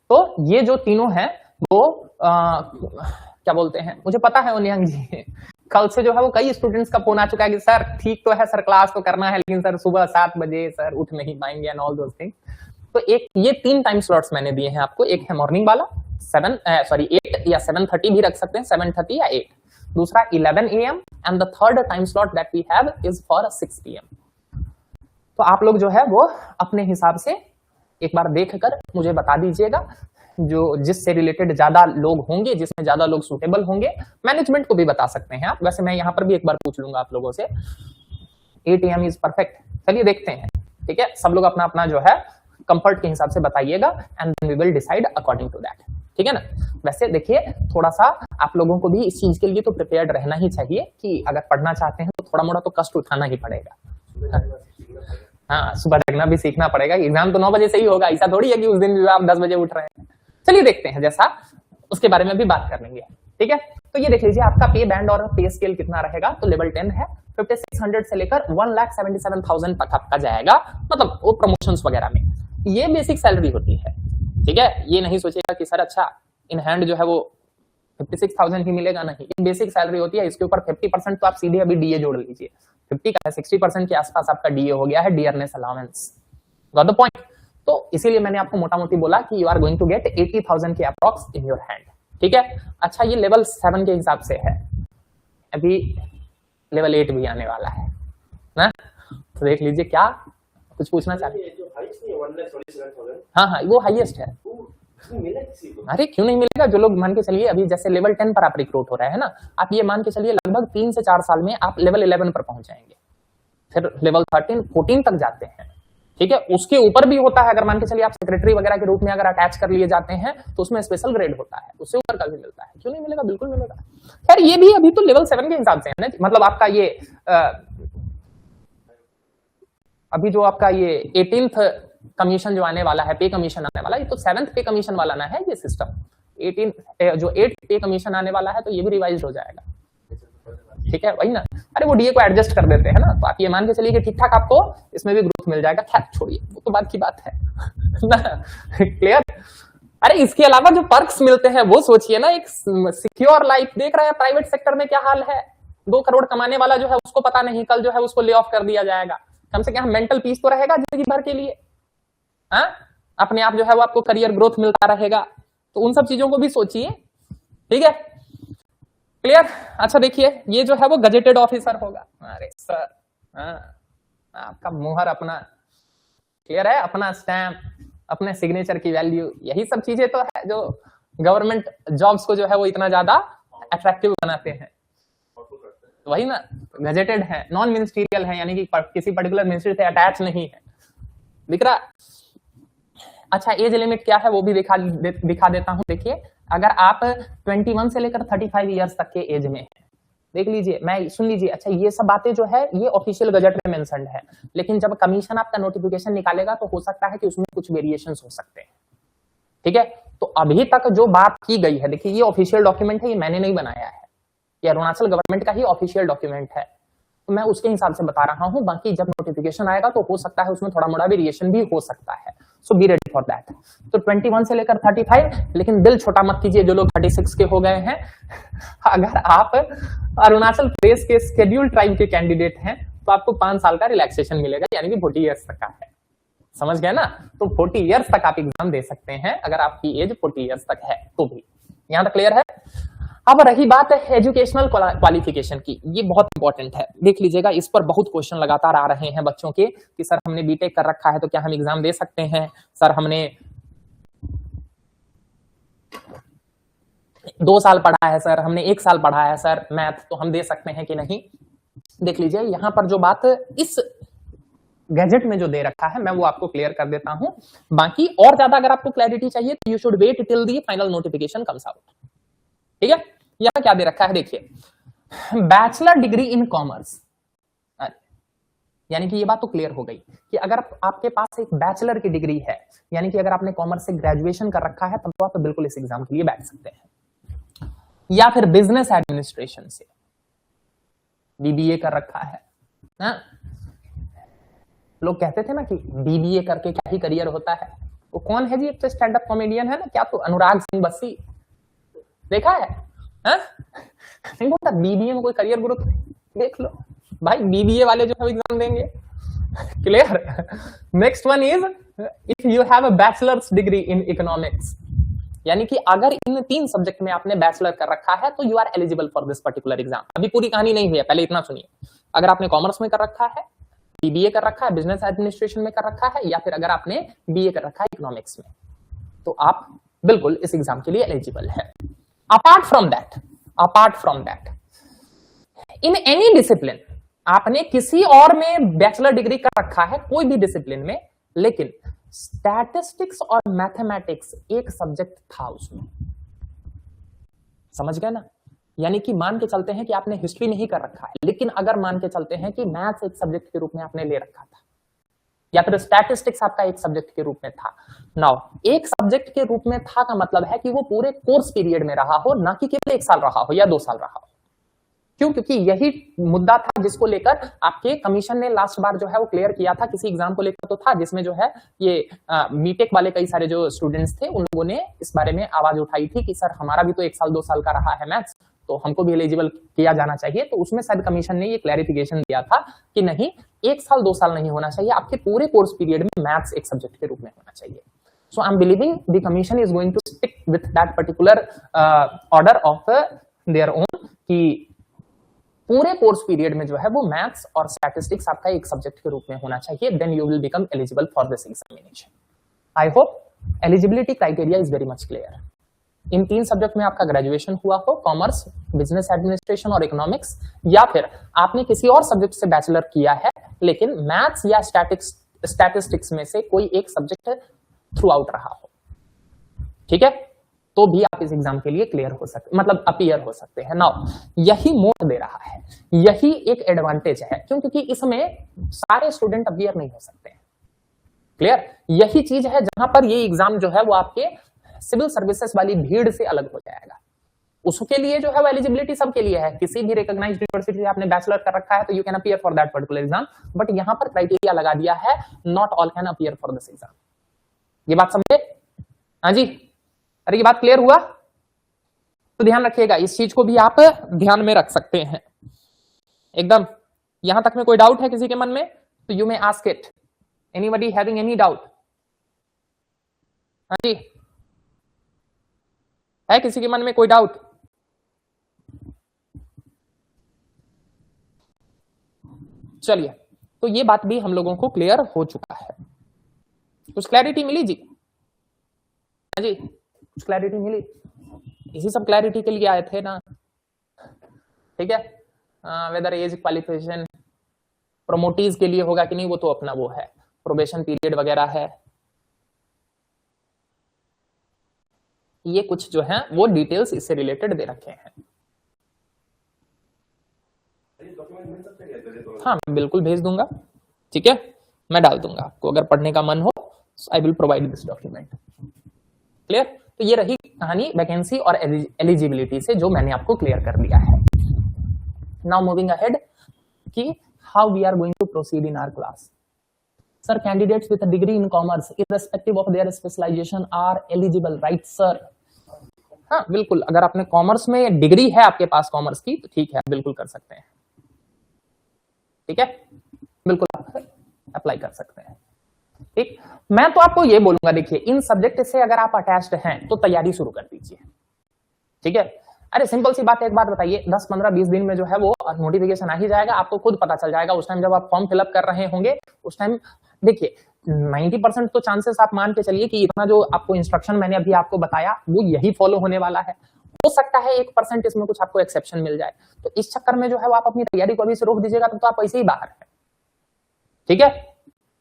[SPEAKER 1] तो ये जो तीनों हैं वो क्या बोलते हैं, मुझे पता है उन्यांग जी कल से जो है वो कई स्टूडेंट्स का फोन आ चुका है कि सर ठीक तो है सर, क्लास तो करना है लेकिन सर सुबह 7 बजे सर उठ नहीं पाएंगे एंड ऑल दोस थिंग्स। तो एक ये 3 टाइम स्लॉट्स मैंने दिए हैं आपको। एक है मॉर्निंग वाला 8 या 7:30 भी रख सकते हैं, 7:30 या 8। दूसरा 11 AM and the third time slot that we have is for 6 PM। तो आप लोग जो है वो अपने हिसाब से एक बार देखकर मुझे बता दीजिएगा, जो जिससे रिलेटेड ज्यादा लोग होंगे, जिसमें ज्यादा लोग सूटेबल होंगे। मैनेजमेंट को भी बता सकते हैं आप, वैसे मैं यहाँ पर भी एक बार पूछ लूंगा आप लोगों से। 8 AM इज परफेक्ट। चलिए देखते हैं, ठीक है। सब लोग अपना अपना जो है कंफर्ट के हिसाब से बताइएगा and then we will decide according to that, ठीक है ना। वैसे देखिए थोड़ा सा आप लोगों को भी इस चीज के लिए तो प्रिपेयर्ड रहना ही चाहिए कि अगर पढ़ना चाहते हैं तो थोड़ा मोड़ा तो कष्ट उठाना ही पड़ेगा। हाँ, सुबह जगना भी सीखना पड़ेगा। एग्जाम तो 9 बजे से ही होगा, ऐसा थोड़ी है कि उस दिन भी आप 10 बजे उठ रहे हैं। चलिए देखते हैं, जैसा उसके बारे में भी बात कर लेंगे, ठीक है। तो ये देख लीजिए आपका पे बैंड और पे स्केल कितना रहेगा। तो लेवल 10 है, 5600 से लेकर 1,77,000 तक आपका जाएगा, मतलब वो प्रमोशंस वगैरह में। ये बेसिक सैलरी होती है, ठीक है। ये नहीं सोचेगा कि सर अच्छा इन हैंड जो है वो 56,000 ही मिलेगा, नहीं। ये बेसिक सैलरी होती है। इसके ऊपर 50% तो आप सीधे अभी डीए जोड़ लीजिए। 50 का है, 60% के आसपास आपका डीए हो गया है, dearness allowance. Got the point. तो इसीलिए मैंने आपको मोटा मोटी बोला कि you are going to get 80,000 के अप्रॉक्स इन योर हैंड, ठीक है। अच्छा, ये लेवल 7 के हिसाब से है, अभी लेवल 8 भी आने वाला है ना। तो देख लीजिए, क्या कुछ पूछना चाहते हैं? हाँ हाँ, वो हाईएस्ट है। अरे क्यों नहीं मिलेगा। जो लोग मान के चलिए अभी जैसे लेवल 10 पर आप रिक्रूट हो रहे हैं ना, आप ये मान के चलिए लगभग 3 से 4 साल में आप लेवल 11 पर पहुंच जाएंगे, फिर लेवल 13, 14 तक जाते हैं, ठीक है। उसके ऊपर भी होता है, अगर मान के चलिए आप सेक्रेटरी वगैरह के रूप में अगर अटैच कर लिए जाते हैं तो उसमें स्पेशल ग्रेड होता है, उससे ऊपर का भी मिलता है। क्यों नहीं मिलेगा, बिल्कुल मिलेगा। खैर ये भी अभी तो लेवल 7 के हिसाब से है ना, मतलब आपका ये अभी जो आपका ये 18th कमीशन जो आने वाला है, पे कमीशन आने वाला है, ये तो 7th पे कमीशन वाला ना है ये सिस्टम। 8th पे कमीशन आने वाला है तो ये भी रिवाइज हो जाएगा, ठीक है, वही ना। अरे वो डीए को एडजस्ट कर देते हैं ना, तो आप ये मान के चलिए कि ठीक ठाक आपको इसमें भी ग्रोथ मिल जाएगा। खैर छोड़िए, वो तो बात की बात है ना, क्लियर। अरे इसके अलावा जो पर्क्स मिलते हैं वो सोचिए ना, एक सिक्योर लाइफ। देख रहे हैं प्राइवेट सेक्टर में क्या हाल है, 2 करोड़ कमाने वाला जो है उसको पता नहीं कल जो है उसको ले ऑफ कर दिया जाएगा। कम से कम मेंटल पीस तो रहेगा जिंदगी भर के लिए, हाँ। अपने आप जो है वो आपको करियर ग्रोथ मिलता रहेगा। तो उन सब चीजों को भी सोचिए, ठीक है, क्लियर। अच्छा देखिए, ये जो है वो गजेटेड ऑफिसर होगा। अरे सर, हाँ, आपका मुहर अपना क्लियर है, अपना स्टैम्प, अपने सिग्नेचर की वैल्यू, यही सब चीजें तो है जो गवर्नमेंट जॉब्स को जो है वो इतना ज्यादा अट्रैक्टिव बनाते हैं। वही ना, गजेटेड है, नॉन मिनिस्ट्रियल है, यानी कि किसी पर्टिकुलर मिनिस्ट्री से अटैच नहीं है, दिख रहा। अच्छा, एज लिमिट क्या है वो भी दिखा देता हूं। देखिए, अगर आप 21 से लेकर 35 ईयर्स तक के एज में है, देख लीजिए, मैं सुन लीजिए। अच्छा, ये सब बातें जो है ये ऑफिशियल गजट में मेंशन्ड है, लेकिन जब कमीशन आपका नोटिफिकेशन निकालेगा तो हो सकता है कि उसमें कुछ वेरिएशंस हो सकते हैं, ठीक है। तो अभी तक जो बात की गई है, देखिए ये ऑफिशियल डॉक्यूमेंट है, ये मैंने नहीं बनाया है, ये अरुणाचल गवर्नमेंट का ही ऑफिशियल डॉक्यूमेंट है, तो मैं उसके हिसाब से बता रहा हूं। बाकी जब नोटिफिकेशन आएगा तो हो सकता है उसमें थोड़ा मोड़ा वेरिएशन भी हो सकता है, सो बी रेडी फॉर दैट। तो 21 से लेकर 35, लेकिन दिल छोटा मत कीजिए जो लोग 36 के हो गए हैं। अगर आप अरुणाचल प्रदेश के शेड्यूल ट्राइब के कैंडिडेट हैं तो आपको 5 साल का रिलैक्सेशन मिलेगा, यानी कि 40 ईयर्स तक का है, समझ गए ना? तो 40 इयर्स तक आप एग्जाम दे सकते हैं अगर आपकी एज 40 इयर्स तक है तो भी। यहां तक क्लियर है? अब रही बात एजुकेशनल क्वालिफिकेशन की, ये बहुत इंपॉर्टेंट है, देख लीजिएगा, इस पर बहुत क्वेश्चन लगातार आ रहे हैं बच्चों के कि सर हमने बीटेक कर रखा है तो क्या हम एग्जाम दे सकते हैं? सर हमने 2 साल पढ़ा है, सर हमने 1 साल पढ़ा है सर मैथ, तो हम दे सकते हैं कि नहीं? देख लीजिए यहां पर जो बात इस गैजेट में जो दे रखा है मैं वो आपको क्लियर कर देता हूं। बाकी और ज्यादा अगर आपको क्लैरिटी चाहिए तो you should wait till the final notification comes out. ठीक है? यहां क्या दे रखा है देखिए, बैचलर डिग्री इन कॉमर्स, यानी कि ये बात तो क्लियर हो गई कि अगर आपके पास एक बैचलर की डिग्री है, यानी कि अगर आपने कॉमर्स से ग्रेजुएशन कर रखा है तब तो आप बिल्कुल इस एग्जाम के लिए बैठ सकते हैं। या फिर बिजनेस एडमिनिस्ट्रेशन से बीबीए कर रखा है ना? लोग कहते थे ना कि बीबीए करके क्या ही करियर होता है। वो कौन है जी? एक तो स्टैंड अप कॉमेडियन है ना, क्या तो अनुराग सिंह बस्सी, देखा है? नहीं बोलता बीबीए में कोई करियर ग्रोथ, देख लो भाई बीबीए वाले जो है एग्जाम देंगे। Clear? Next one is if you have a bachelors degree in economics, यानी कि अगर इन 3 सब्जेक्ट में आपने बैचलर कर रखा है तो you are eligible for this particular exam. अभी पूरी कहानी नहीं हुई है, पहले इतना सुनिए। अगर आपने कॉमर्स में कर रखा है, बीबीए कर रखा है, बिजनेस एडमिनिस्ट्रेशन में कर रखा है, या फिर अगर आपने बीए कर रखा है इकोनॉमिक्स में, तो आप बिल्कुल इस एग्जाम के लिए एलिजिबल है। Apart from that in any discipline, आपने किसी और में बैचलर डिग्री कर रखा है कोई भी डिसिप्लिन में, लेकिन स्टैटिस्टिक्स और मैथमेटिक्स एक सब्जेक्ट था उसमें, समझ गए ना? यानी कि मान के चलते हैं कि आपने हिस्ट्री नहीं कर रखा है, लेकिन अगर मान के चलते हैं कि मैथ्स एक सब्जेक्ट के रूप में आपने ले रखा था, या फिर स्टैटिस्टिक्स आपका एक सब्जेक्ट के रूप में था। नाउ एक सब्जेक्ट के रूप में था का मतलब है कि वो पूरे कोर्स पीरियड में रहा हो, ना कि केवल 1 साल रहा हो या 2 साल रहा हो। क्यों? क्योंकि यही मुद्दा था जिसको लेकर आपके कमीशन ने लास्ट बार जो है वो क्लियर किया था, किसी एग्जाम को लेकर तो था, जिसमें जो है ये बीटेक वाले कई सारे जो स्टूडेंट्स थे उन लोगों ने इस बारे में आवाज उठाई थी कि सर हमारा भी तो 1 साल 2 साल का रहा है मैथ्स, तो हमको भी एलिजिबल किया जाना चाहिए। तो उसमें शायद कमीशन ने ये क्लैरिफिकेशन दिया था कि नहीं, 1 साल 2 साल नहीं होना चाहिए, आपके पूरे कोर्स पीरियड में मैथ्स एक सब्जेक्ट के रूप में होना चाहिए। So I am believing the commission is going to stick with that particular order of their own कि पूरे कोर्स पीरियड में जो है वो मैथ्स और स्टैटिस्टिक्स आपका एक सब्जेक्ट के रूप में होना चाहिए, then you will become eligible for this examination. I hope eligibility criteria is very much clear. इन 3 सब्जेक्ट में आपका ग्रेजुएशन हुआ हो, कॉमर्स, बिजनेस एडमिनिस्ट्रेशन और इकोनॉमिक्स, या फिर आपने किसी और सब्जेक्ट से बैचलर किया है लेकिन मैथ्स या स्टैटिस्टिक्स में से कोई एक सब्जेक्ट थ्रू आउट रहा हो, ठीक है, तो भी आप इस एग्जाम के लिए क्लियर हो सकते, मतलब अपीयर हो सकते हैं। नाउ यही मोड दे रहा है, यही एक एडवांटेज है, क्यों? क्योंकि इसमें सारे स्टूडेंट अपीयर नहीं हो सकते हैं। क्लियर? यही चीज है जहां पर ये एग्जाम जो है वो आपके सिविल सर्विसेज वाली भीड़ से अलग हो जाएगा। उसके लिए जो है वो एलिजिबिलिटी सबके लिए है, किसी भी रिकॉग्नाइज्ड यूनिवर्सिटी से आपने बैचलर कर रखा है तो you can appear for that particular exam, but यहां पर क्राइटेरिया लगा दिया है, not all can appear for this exam. ये बात समझे? हाँ जी, अरे ये बात क्लियर हुआ? तो ध्यान रखिएगा, इस चीज को भी आप ध्यान में रख सकते हैं एकदम। यहां तक में कोई डाउट है किसी के मन में तो you may ask it. Anybody having any doubt? हाँ जी, है किसी के मन में कोई डाउट? चलिए, तो ये बात भी हम लोगों को क्लियर हो चुका है। कुछ क्लैरिटी मिली जी? हाँ जी, कुछ क्लैरिटी मिली? इसी सब क्लैरिटी के लिए आए थे ना, ठीक है? वेदर एज क्वालिफिकेशन प्रोमोटीज के लिए होगा कि नहीं वो तो अपना वो है, प्रोबेशन पीरियड वगैरह है, ये कुछ जो है वो डिटेल्स इससे रिलेटेड दे रखे हैं। हाँ बिल्कुल भेज दूंगा, ठीक है, मैं डाल दूंगा आपको, अगर पढ़ने का मन हो I will provide this document. Clear? तो ये रही कहानी वैकेंसी और एलिजिबिलिटी से जो मैंने आपको क्लियर कर दिया है। नाउ मूविंग अहेड कि how we are going to proceed in our class. Sir candidates with a degree in commerce irrespective of their specialization are eligible, right sir? हाँ बिल्कुल, अगर आपने कॉमर्स में डिग्री है आपके पास कॉमर्स की तो ठीक है, बिल्कुल कर सकते हैं, ठीक है, बिल्कुल अप्लाई कर सकते हैं। ठीक, मैं तो आपको ये बोलूंगा, देखिए इन सब्जेक्ट से अगर आप अटैच्ड हैं तो तैयारी शुरू कर दीजिए, ठीक है। अरे सिंपल सी बात है, एक बात बताइए, 10 15 20 दिन में जो है वो नोटिफिकेशन आ ही जाएगा, आपको खुद पता चल जाएगा। उस टाइम जब आप फॉर्म फिलअप कर रहे होंगे, उस टाइम देखिए 90% तो चांसेस आप मान के चलिए कि इतना जो आपको इंस्ट्रक्शन मैंने अभी आपको बताया वो यही फॉलो होने वाला है। हो सकता है 1% इसमें कुछ आपको एक्सेप्शन मिल जाए, तो इस चक्कर में जो है वो आप अपनी तैयारी को अभी से रोक दीजिएगा, तो आप ऐसे ही बाहर है, ठीक है।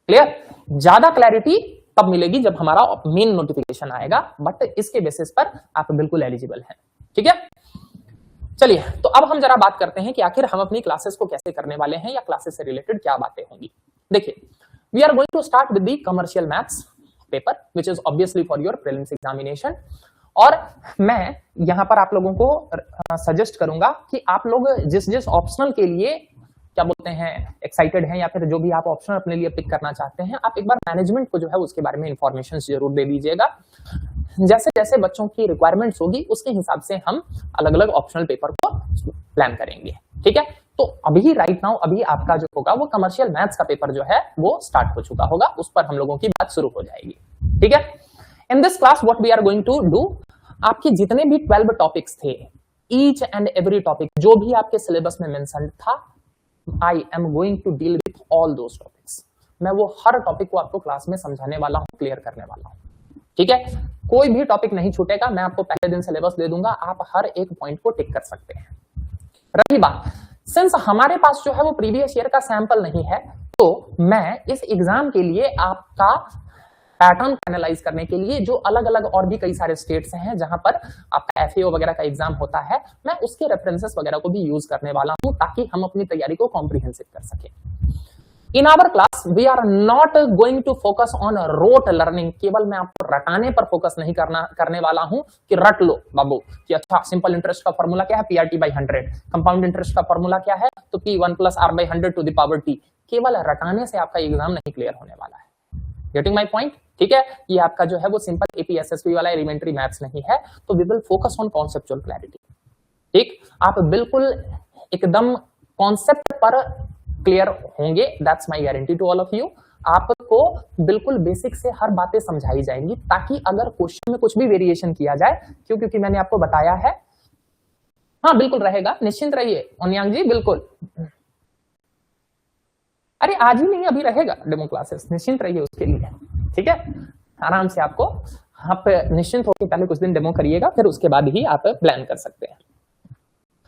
[SPEAKER 1] क्लियर? ज्यादा क्लैरिटी तब मिलेगी जब हमारा मेन नोटिफिकेशन आएगा, बट इसके बेसिस पर आप बिल्कुल एलिजिबल हैं, ठीक है। चलिए, तो अब हम जरा बात करते हैं कि आखिर हम अपनी क्लासेस को कैसे करने वाले हैं, या क्लासेस से रिलेटेड क्या बातें होंगी। देखिए, we are going to start with the commercial maths paper which is obviously for your prelims examination. और मैं यहां पर आप लोगों को सजेस्ट करूंगा कि आप लोग जिस जिस ऑप्शनल के लिए क्या बोलते हैं एक्साइटेड हैं, या फिर जो भी आप ऑप्शन अपने लिए पिक करना चाहते हैं, आप एक बार मैनेजमेंट को जो है उसके बारे में इंफॉर्मेशन जरूर दे दीजिएगा। जैसे जैसे बच्चों की रिक्वायरमेंट्स होगी उसके हिसाब से हम अलग अलग ऑप्शनल पेपर को प्लान करेंगे, ठीक है। तो अभी राइट नाउ अभी आपका जो होगा वो कमर्शियल मैथ्स का पेपर जो है वो स्टार्ट हो चुका होगा, उस पर हम लोगों की बात शुरू हो जाएगी, ठीक है। In this class what we are going to do, आपके जितने भी 12 टॉपिक्स थे, ईच एंड एवरी टॉपिक जो भी आपके सिलेबस में मेंशन था, I am going to deal with all those topics. मैं वो हर टॉपिक को आपको क्लास में समझाने वाला हूं, क्लियर करने वाला हूं, ठीक है। कोई भी टॉपिक नहीं छूटेगा, मैं आपको पहले दिन सिलेबस दे दूंगा, आप हर एक पॉइंट को टिक कर सकते हैं। रही बात, सिंस हमारे पास जो है वो प्रीवियस ईयर का सैंपल नहीं है, तो मैं इस एग्जाम के लिए आपका पैटर्न एनालाइज करने के लिए जो अलग अलग और भी कई सारे स्टेट्स हैं जहां पर आपका एफएओ वगैरह का एग्जाम होता है, मैं उसके रेफरेंसेस वगैरह को भी यूज करने वाला हूं, ताकि हम अपनी तैयारी को कॉम्प्रिहेंसिव कर सकें। In our class we are not going to focus on rote learning. केवल मैं आपको रटाने पर फोकस नहीं करने वाला हूं कि रट लो बाबू कि अच्छा सिंपल इंटरेस्ट का फॉर्मूला क्या है, पीआरटी बाई 100, कंपाउंड इंटरेस्ट का फॉर्मूला क्या है, तो P1 + R / 100 to the power T। केवल रटाने से आपका एग्जाम नहीं क्लियर होने वाला है। गेटिंग माई पॉइंट, ठीक है। ये आपका जो है वो सिंपल एपीएसएसबी वाला एलिमेंट्री मैथ्स नहीं है, तो we will focus on conceptual clarity, ठीक। आप बिल्कुल एकदम कॉन्सेप्ट पर क्लियर होंगे, that's my guarantee to all of you. आपको बिल्कुल बेसिक से हर बातें समझाई जाएंगी, ताकि अगर क्वेश्चन में कुछ भी वेरिएशन किया जाए, क्योंकि मैंने आपको बताया है, हाँ बिल्कुल रहेगा, निश्चिंत रहिए ओनियांग जी, बिल्कुल। अरे आज ही नहीं, अभी रहेगा डेमो क्लासेस, निश्चिंत रहिए उसके लिए, ठीक है। आराम से आपको, आप निश्चिंत होकर पहले कुछ दिन डेमो करिएगा, फिर उसके बाद ही आप प्लान कर सकते हैं।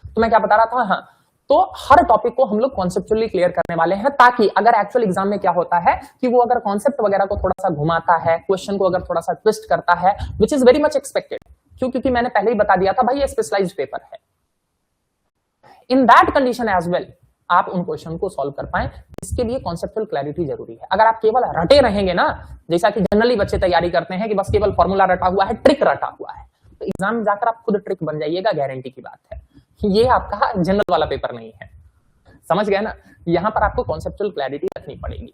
[SPEAKER 1] तो मैं क्या बता रहा था, हाँ, तो हर टॉपिक को हम लोग कॉन्सेप्चुअली क्लियर करने वाले हैं, ताकि अगर एक्चुअल एग्जाम में क्या होता है कि वो अगर कॉन्सेप्ट वगैरह को थोड़ा सा घुमाता है, क्वेश्चन को अगर थोड़ा सा ट्विस्ट करता है, which is very much expected, क्योंकि मैंने पहले ही बता दिया था भाई ये स्पेशलाइज्ड पेपर है। In that condition as well आप उन क्वेश्चन को सॉल्व कर पाए, इसके लिए कॉन्सेप्चुअल क्लैरिटी जरूरी है। अगर आप केवल रटे रहेंगे ना, जैसा कि जनरली बच्चे तैयारी करते हैं कि बस केवल फॉर्मूला रटा हुआ है, ट्रिक रटा हुआ है, तो एग्जाम में जाकर आप खुद ट्रिक बन जाइएगा, गारंटी की बात है। ये आपका जनरल वाला पेपर नहीं है, समझ गए ना। यहां पर आपको कॉन्सेप्चुअल क्लैरिटी रखनी पड़ेगी,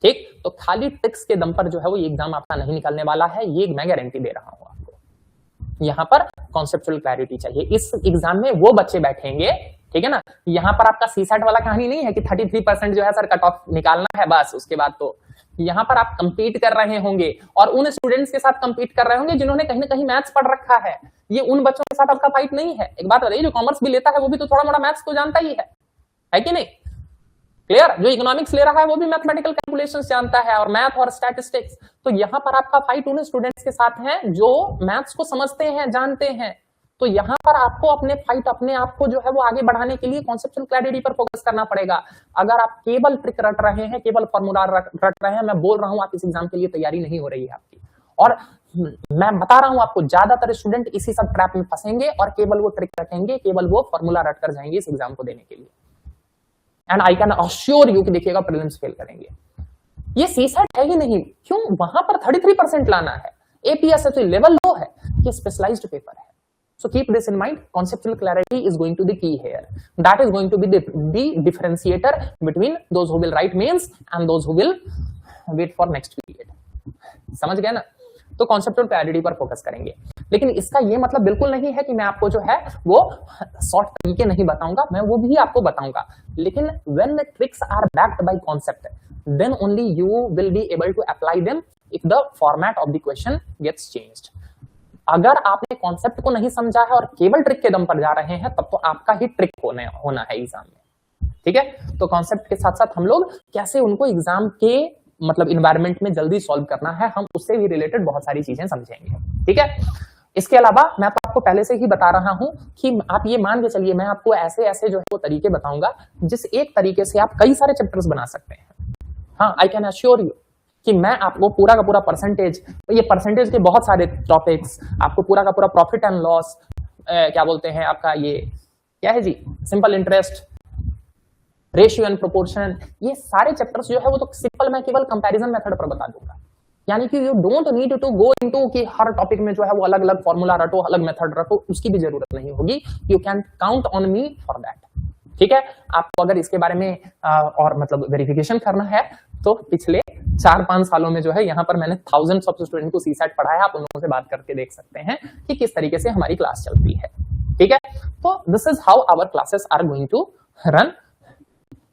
[SPEAKER 1] ठीक। तो खाली ट्रिक्स के दम पर जो है वो एग्जाम आपका नहीं निकलने वाला है, ये मैं गारंटी दे रहा हूं आपको। यहां पर कॉन्सेप्चुअल क्लैरिटी चाहिए। इस एग्जाम में वो बच्चे बैठेंगे, ठीक है ना। यहां पर आपका सीसैट वाला कहानी नहीं है कि 33% जो है सर कट ऑफ निकालना है बस, उसके बाद तो यहां पर आप कंपीट कर रहे होंगे, और उन स्टूडेंट्स के साथ कंपीट कर रहे होंगे जिन्होंने कहीं ना कहीं मैथ्स पढ़ रखा है। ये उन बच्चों के साथ आपका फाइट नहीं है। एक बात बताइए, जो कॉमर्स भी लेता है वो भी तो थोड़ा मोड़ा मैथ्स तो जानता ही है कि नहीं? क्लियर? जो इकोनॉमिक्स ले रहा है वो भी मैथमेटिकल कैलकुलेशंस जानता है, और मैथ और स्टैटिस्टिक्स। तो यहां पर आपका फाइट उन स्टूडेंट्स के साथ है जो मैथ्स को समझते हैं, जानते हैं। तो यहां पर आपको अपने आप को जो है वो आगे बढ़ाने के लिए कॉन्सेप्चुअल क्लैरिटी पर फोकस करना पड़ेगा। अगर आप केवल ट्रिक रट रहे हैं, केवल फॉर्मूला रट रहे हैं, मैं बोल रहा हूं आप इस एग्जाम के लिए तैयारी नहीं हो रही है आपकी। और मैं बता रहा हूं आपको, ज्यादातर स्टूडेंट इसी सब ट्रैप में फंसेंगे और केवल वो ट्रिक रटेंगे, केवल वो फॉर्मूला रट कर जाएंगे इस एग्जाम को देने के लिए। And I can assure you कि देखिएगा प्रीलिम्स फेल करेंगे। ये सीसैट है ही नहीं, क्यों? वहां पर 33% लाना है, एपीएसएससी लेवल लो है, ये स्पेशलाइज्ड पेपर है। So keep this in mind. Conceptual clarity is going to be key here. That is going to be the differentiator between those who will write mains and those who will wait for next period. समझ गए ना? तो conceptual clarity पर focus करेंगे। लेकिन इसका ये मतलब बिल्कुल नहीं है कि मैं आपको जो है वो शॉर्ट तरीके नहीं बताऊंगा, मैं वो भी आपको बताऊंगा। लेकिन when the tricks are backed by concept, then only you will be able to apply them if the format of the question gets changed. अगर आपने कॉन्सेप्ट को नहीं समझा है और केवल ट्रिक के दम पर जा रहे हैं, तब तो आपका ही ट्रिक होना है एग्जाम में, ठीक है। तो कॉन्सेप्ट के साथ साथ हम लोग कैसे उनको एग्जाम के मतलब इन्वायरमेंट में जल्दी सॉल्व करना है, हम उससे भी रिलेटेड बहुत सारी चीजें समझेंगे, ठीक है। इसके अलावा मैं तो आपको पहले से ही बता रहा हूं कि आप ये मान के चलिए, मैं आपको ऐसे ऐसे जो है वो तरीके बताऊंगा जिस एक तरीके से आप कई सारे चैप्टर्स बना सकते हैं। हाँ, आई कैन अश्योर यू कि मैं आपको पूरा का पूरा परसेंटेज, ये परसेंटेज के बहुत सारे टॉपिक्स, आपको पूरा का पूरा प्रॉफिट एंड लॉस, क्या बोलते हैं आपका ये क्या है जी, simple interest, ratio and proportion, ये सारे चैप्टर्स जो है वो तो सिंपल मैं केवल कंपैरिजन मेथड पर बता दूंगा। यानी कि you don't need to go into कि हर टॉपिक में जो है वो अलग अलग फॉर्मूला रटो, अलग मेथड रटो, उसकी भी जरूरत नहीं होगी। You can count on me for that, ठीक है। आपको अगर इसके बारे में और मतलब वेरिफिकेशन करना है तो पिछले 4-5 सालों में जो है यहाँ पर मैंने थाउजेंड्स ऑफ स्टूडेंट को सीसैट पढ़ाया, आप उन लोगों से बात करके देख सकते हैं कि किस तरीके से हमारी क्लास चलती है, ठीक है। तो this is how our classes are going to run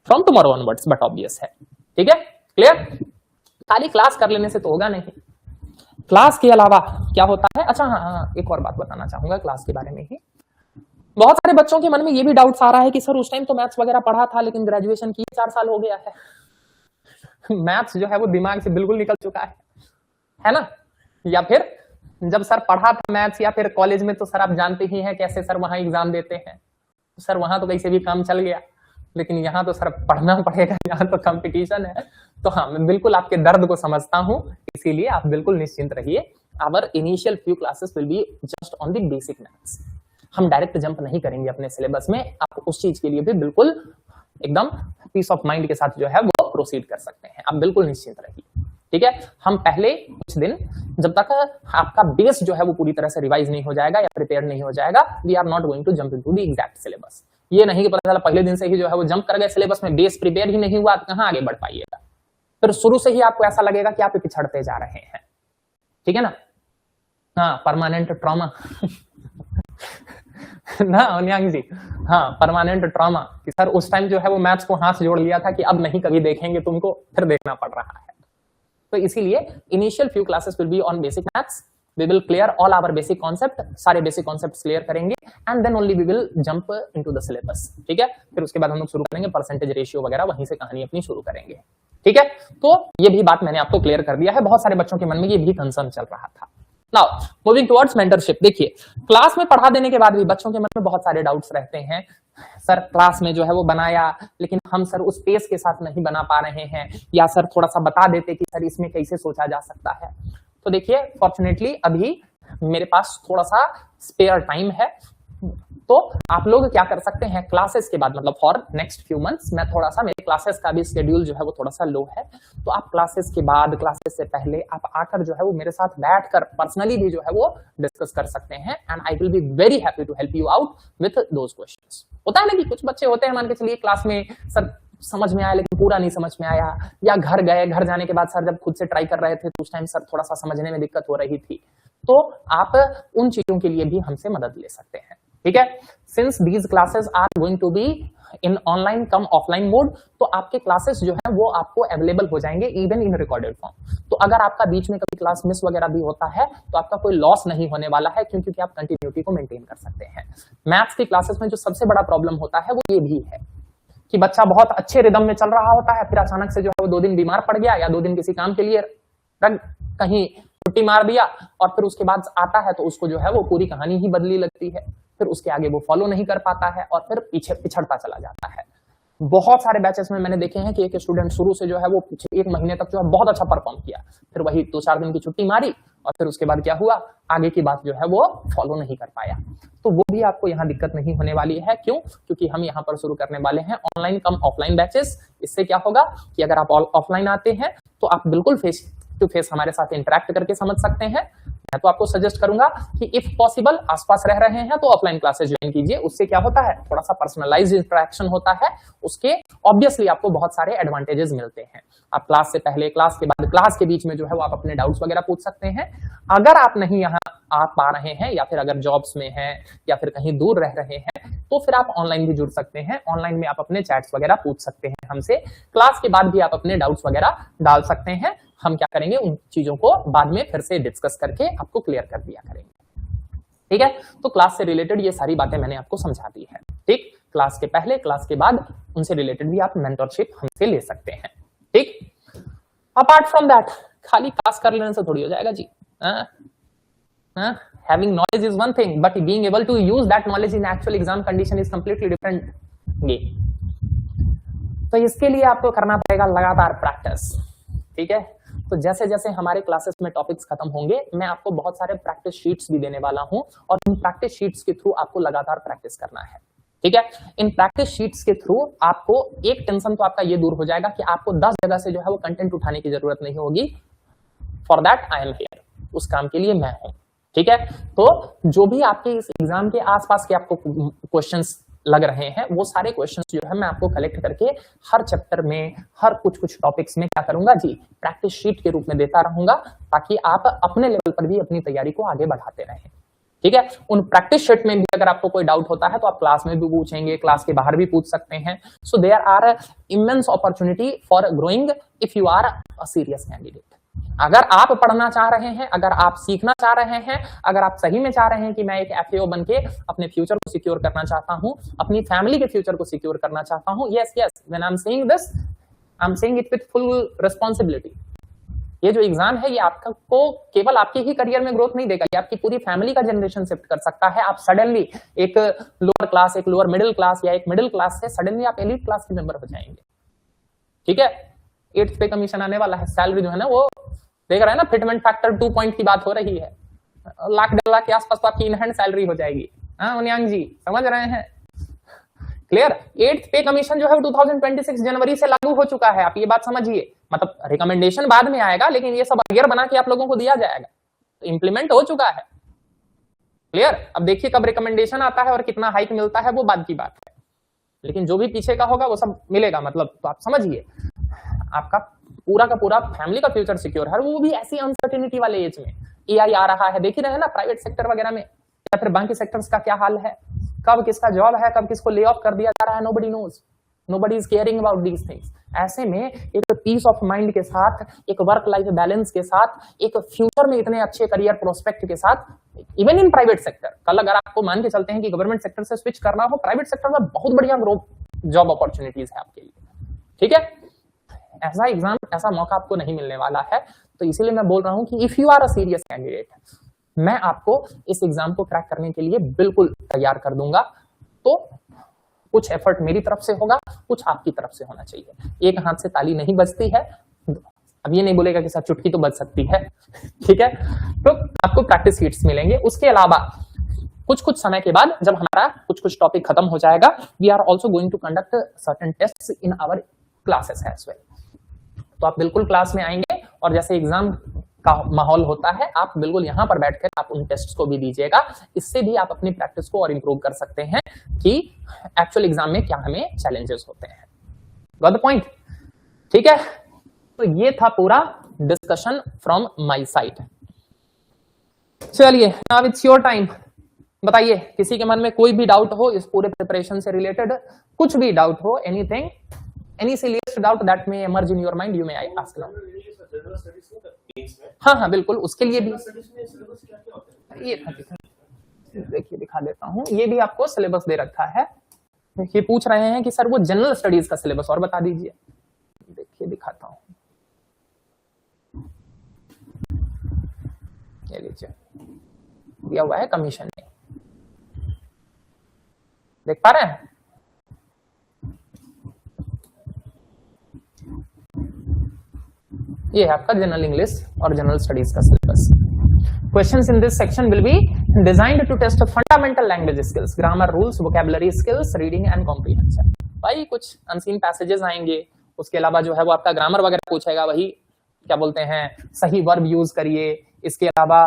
[SPEAKER 1] from tomorrow onwards, but obvious है, ठीक है, क्लियर। खाली क्लास कर लेने से तो होगा नहीं, क्लास के अलावा क्या होता है। अच्छा हाँ, एक और बात बताना चाहूंगा क्लास के बारे में ही। बहुत सारे बच्चों के मन में ये भी डाउट्स आ रहा है कि सर उस टाइम तो मैथ्स वगैरह पढ़ा था, लेकिन ग्रेजुएशन की 4 साल हो गया है, मैथ्स जो है वो दिमाग से बिल्कुल निकल चुका है ना। या फिर जब सर पढ़ा था मैथ्स या फिर कॉलेज में, तो सर आप जानते ही हैं कैसे सर वहां एग्जाम देते हैं, सर वहां तो कैसे भी काम चल गया, लेकिन यहाँ तो सर पढ़ना पड़ेगा, यहाँ तो कंपटीशन है। तो हाँ, मैं बिल्कुल आपके दर्द को समझता हूँ, इसीलिए आप बिल्कुल निश्चिंत रहिए। Our initial few classes will be just on the basic maths, हम डायरेक्ट जंप नहीं करेंगे अपने सिलेबस में। आप उस चीज के लिए भी बिल्कुल एकदम पीस ऑफ माइंड के साथ जो है वो प्रोसीड कर सकते हैं, आप बिल्कुल निश्चिंत रहिए, ठीक है। हम पहले कुछ दिन, जब तक आपका बेस जो है वो पूरी तरह से रिवाइज नहीं हो जाएगा या प्रिपेयर नहीं हो जाएगा, we are not going to jump into the exact syllabus. ये नहीं कि पता चला पहले दिन से ही जो है वो जंप कर गए सिलेबस में, बेस प्रिपेयर ही नहीं हुआ, कहां आगे बढ़ पाइएगा। फिर शुरू से ही आपको ऐसा लगेगा कि आप पिछड़ते जा रहे हैं, ठीक है ना। हाँ, परमानेंट ट्रॉमा ना अन्यांग जी, हाँ, परमानेंट ट्रॉमा कि सर उस टाइम जो है वो मैथ्स को हाथ से जोड़ लिया था कि अब नहीं कभी देखेंगे तुमको, फिर देखना पड़ रहा है। तो इसीलिए initial few classes will be on basic maths, we will clear all our basic concept, सारे बेसिक कॉन्सेप्ट्स क्लियर करेंगे, and then only we will jump into the syllabus, ठीक है। फिर उसके बाद हम लोग शुरू करेंगे परसेंटेज, रेशियो वगैरह, वहीं से कहानी अपनी शुरू करेंगे, ठीक है। तो ये भी बात मैंने आपको क्लियर कर दिया है, बहुत सारे बच्चों के मन में ये भी कंसर्न चल रहा था। नाउ मूविंग टुवर्ड्स मेंटरशिप, देखिए क्लास में पढ़ा देने के बाद भी बच्चों के मन में बहुत सारे डाउट्स रहते हैं। सर क्लास में जो है वो बनाया, लेकिन हम सर उस पेस के साथ नहीं बना पा रहे हैं, या सर थोड़ा सा बता देते कि सर इसमें कैसे सोचा जा सकता है। तो देखिए फॉर्चुनेटली अभी मेरे पास थोड़ा सा स्पेयर टाइम है, तो आप लोग क्या कर सकते हैं, क्लासेस के बाद मतलब फॉर नेक्स्ट फ्यू मंथ्स मैं थोड़ा सा, मेरे क्लासेस का भी शेड्यूल जो है वो थोड़ा सा लो है, तो आप क्लासेस के बाद, क्लासेस से पहले आप आकर जो है वो मेरे साथ बैठकर पर्सनली भी जो है वो डिस्कस कर सकते हैं, and I will be very happy to help you out with those questions. होता है ना कि कुछ बच्चे होते हैं, मान के चलिए क्लास में सर समझ में आया लेकिन पूरा नहीं समझ में आया, या घर गए, घर जाने के बाद सर जब खुद से ट्राई कर रहे थे तो उस टाइम सर थोड़ा सा समझने में दिक्कत हो रही थी, तो आप उन चीजों के लिए भी हमसे मदद ले सकते हैं, ठीक है। Since these classes are going to be in online cum offline mode, तो आपके क्लासेस जो है वो आपको अवेलेबल हो जाएंगे इवन इन रिकॉर्डेड फॉर्म। तो अगर आपका बीच में कभी क्लास मिस वगैरह भी होता है तो आपका कोई लॉस नहीं होने वाला है, क्योंकि आप कंटिन्यूटी को मेंटेन कर सकते हैं। मैथ्स की क्लासेस में जो सबसे बड़ा प्रॉब्लम होता है वो ये भी है कि बच्चा बहुत अच्छे रिदम में चल रहा होता है, फिर अचानक से जो है वो 2 दिन बीमार पड़ गया, या 2 दिन किसी काम के लिए कहीं छुट्टी मार दिया, और फिर उसके बाद आता है तो उसको जो है वो पूरी कहानी ही बदली लगती है, फिर उसके आगे वो फॉलो नहीं कर पाता है और फिर पीछे पिछड़ता चला जाता है। बहुत सारे बैचेस में मैंने देखे हैं कि एक स्टूडेंट शुरू से जो है वो 1 महीने तक जो है बहुत अच्छा परफॉर्म किया, फिर वही 2-4 दिन की छुट्टी मारी और फिर उसके बाद क्या हुआ, आगे की बात जो है वो फॉलो नहीं कर पाया। तो वो भी आपको यहाँ दिक्कत नहीं होने वाली है। क्यों? क्योंकि हम यहाँ पर शुरू करने वाले हैं ऑनलाइन कम ऑफलाइन बैचेस। इससे क्या होगा कि अगर आप ऑफलाइन आते हैं तो आप बिल्कुल फेस टू फेस हमारे साथ इंटरेक्ट करके समझ सकते हैं। मैं तो आपको सजेस्ट करूंगा कि इफ पॉसिबल आसपास रह रहे हैं तो ऑफलाइन क्लासेस ज्वाइन कीजिए। उससे क्या होता है, थोड़ा सा पर्सनलाइज्ड इंटरेक्शन होता है, उसके ऑब्वियसली आपको बहुत सारे एडवांटेजेस मिलते हैं। आप क्लास से पहले, क्लास के बाद, क्लास के बीच में जो है वो आप अपने डाउट्स वगैरह पूछ सकते हैं। अगर आप नहीं यहाँ आ पा रहे हैं या फिर अगर जॉब्स में हैं या फिर कहीं दूर रह रहे हैं तो फिर आप ऑनलाइन भी जुड़ सकते हैं। ऑनलाइन में आप अपने चैट्स वगैरह पूछ सकते हैं हमसे। क्लास के बाद भी आप अपने डाउट्स वगैरह डाल सकते हैं। हम क्या करेंगे, उन चीजों को बाद में फिर से डिस्कस करके आपको क्लियर कर दिया करेंगे। ठीक है, तो क्लास से रिलेटेड ये सारी बातें मैंने आपको समझा दी है। ठीक, क्लास के पहले, क्लास के बाद उनसे रिलेटेड भी आप मेंटरशिप हमसे ले सकते हैं। ठीक, अपार्ट फ्रॉम दैट खाली पास कर लेने से थोड़ी हो जाएगा जी। Having knowledge is one thing, but being able to use that knowledge in actual exam condition is completely different game. तो इसके लिए आपको करना पड़ेगा लगातार प्रैक्टिस। ठीक है, तो जैसे जैसे हमारे क्लासेस में टॉपिक्स खत्म होंगे, मैं आपको बहुत सारे प्रैक्टिस शीट्स भी देने वाला हूं और इन प्रैक्टिस शीट्स के थ्रू आपको लगातार प्रैक्टिस करना है। ठीक है, इन प्रैक्टिस शीट्स के थ्रू आपको एक टेंशन तो आपका ये दूर हो जाएगा कि आपको 10 जगह से जो है वो कंटेंट उठाने की जरूरत नहीं होगी। For that I am here, उस काम के लिए मैं हूं। ठीक है, तो जो भी आपके इस एग्जाम के आसपास के आपको क्वेश्चंस लग रहे हैं, वो सारे क्वेश्चंस जो है मैं आपको कलेक्ट करके हर चैप्टर में, हर कुछ टॉपिक्स में क्या करूंगा जी, प्रैक्टिस शीट के रूप में देता रहूंगा, ताकि आप अपने लेवल पर भी अपनी तैयारी को आगे बढ़ाते रहें। ठीक है, उन प्रैक्टिस शीट में भी अगर आपको कोई डाउट होता है तो आप क्लास में भी पूछेंगे, क्लास के बाहर भी पूछ सकते हैं। So there are immense opportunity for growing if you are a serious candidate. अगर आप पढ़ना चाह रहे हैं, अगर आप सीखना चाह रहे हैं, अगर आप सही में चाह रहे हैं कि मैं एक एफएओ बनके अपने फ्यूचर को सिक्योर करना चाहता हूं, अपनी फैमिली के फ्यूचर को सिक्योर करना चाहता हूं, yes yes, when I am saying this, I am saying it with full responsibility. ये जो एग्जाम है, ये आपको केवल आपके ही करियर में ग्रोथ नहीं देगा, ये आपकी पूरी फैमिली का जनरेशन शिफ्ट कर सकता है। आप सडनली एक लोअर क्लास, एक लोअर मिडिल क्लास या एक मिडिल क्लास से सडनली आप एलीट क्लास के मेंबर हो जाएंगे। ठीक है, 8th पे कमीशन आने वाला है, सैलरी जो है ना वो देख रहे हैं ना, फिटमेंट फैक्टर 2 पॉइंट की बात हो रही है, लाख 1.5 लाख के आसपास तो आपकी इन हैंड सैलरी हो जाएगी। हाँ उन्यांग जी, समझ रहे हैं? क्लियर? 8th पे कमीशन जो है 2026 जनवरी से लागू हो चुका है, आप ये बात समझिए। मतलब रिकमेंडेशन बाद में आएगा, लेकिन ये सब अगर बना के आप लोगों को दिया जाएगा, तो इंप्लीमेंट हो चुका है। क्लियर? अब देखिए कब रिकमेंडेशन आता है और कितना हाइक मिलता है, वो बाद की बात है, लेकिन जो भी पीछे का होगा वो सब मिलेगा। मतलब तो आप समझिए, आपका पूरा का पूरा फैमिली का फ्यूचर सिक्योर है, वो भी ऐसी अनसर्टेनिटी वाले एज में। एआई आ रहा है, देख ही रहे हैं ना प्राइवेट सेक्टर वगैरह में, या फिर बाकी सेक्टर्स का क्या हाल है, कब किसका जॉब है, कब किसको ले ऑफ कर दिया जा रहा है, nobody knows, nobody is caring about these things. ऐसे में एक पीस ऑफ माइंड के साथ, एक वर्क लाइफ बैलेंस के साथ, एक फ्यूचर में इतने अच्छे करियर प्रोस्पेक्ट के साथ, इवन इन प्राइवेट सेक्टर, कल अगर आपको मान के चलते हैं कि गवर्नमेंट सेक्टर से स्विच करना हो, प्राइवेट सेक्टर में बहुत बढ़िया ग्रोथ जॉब अपॉर्चुनिटीज है आपके लिए। ठीक है, ऐसा एग्जाम, ऐसा मौका आपको नहीं मिलने वाला है। तो इसीलिए मैं बोल रहा हूं कि if you are a serious candidate, मैं आपको इस एग्जाम को क्रैक करने के लिए बिल्कुल तैयार कर दूंगा। तो कुछ एफर्ट मेरी तरफ से होगा, कुछ आपकी तरफ से होना चाहिए। एक हाथ से ताली नहीं बजती है, अब ये नहीं बोलेगा कि सर चुटकी तो बज सकती है। ठीक है, तो आपको प्रैक्टिस शीट्स मिलेंगे। उसके अलावा कुछ समय के बाद जब हमारा कुछ टॉपिक खत्म हो जाएगा, we are also going to conduct certain tests in our classes as well. तो आप बिल्कुल क्लास में आएंगे और जैसे एग्जाम का माहौल होता है, आप बिल्कुल यहां पर बैठकर आप उन टेस्ट्स को भी दीजिएगा। इससे भी आप अपनी प्रैक्टिस को और इंप्रूव कर सकते हैं कि एक्चुअल एग्जाम में क्या हमें चैलेंजेस होते हैं। Got the point? ठीक है, तो ये था पूरा डिस्कशन फ्रॉम माय साइड। चलिए, नाउ इट्स योर टाइम। बताइए, किसी के मन में कोई भी डाउट हो इस पूरे प्रिपरेशन से रिलेटेड, कुछ भी डाउट हो, anything, any silliest doubt that may emerge in your mind, you may ask now. हाँ बिल्कुल, उसके लिए भी ये देखिए दिखा देता हूँ, ये भी आपको सिलेबस दे रखा है। ये पूछ रहे हैं कि सर वो जनरल स्टडीज का सिलेबस और बता दीजिए। देखिए दिखाता हूँ, ये लीजिए दिया हुआ है कमीशन में, देख पा रहे हैं? ये है आपका जनरल इंग्लिश और जनरल स्टडीज का सिलेबस। Questions in this section will be designed to test fundamental language skills, grammar rules, vocabulary skills, reading and comprehension. भाई कुछ अनसीन पैसेजेस आएंगे, उसके अलावा जो है वो आपका ग्रामर वगैरह पूछेगा, वही क्या बोलते हैं, सही वर्ब यूज करिए। इसके अलावा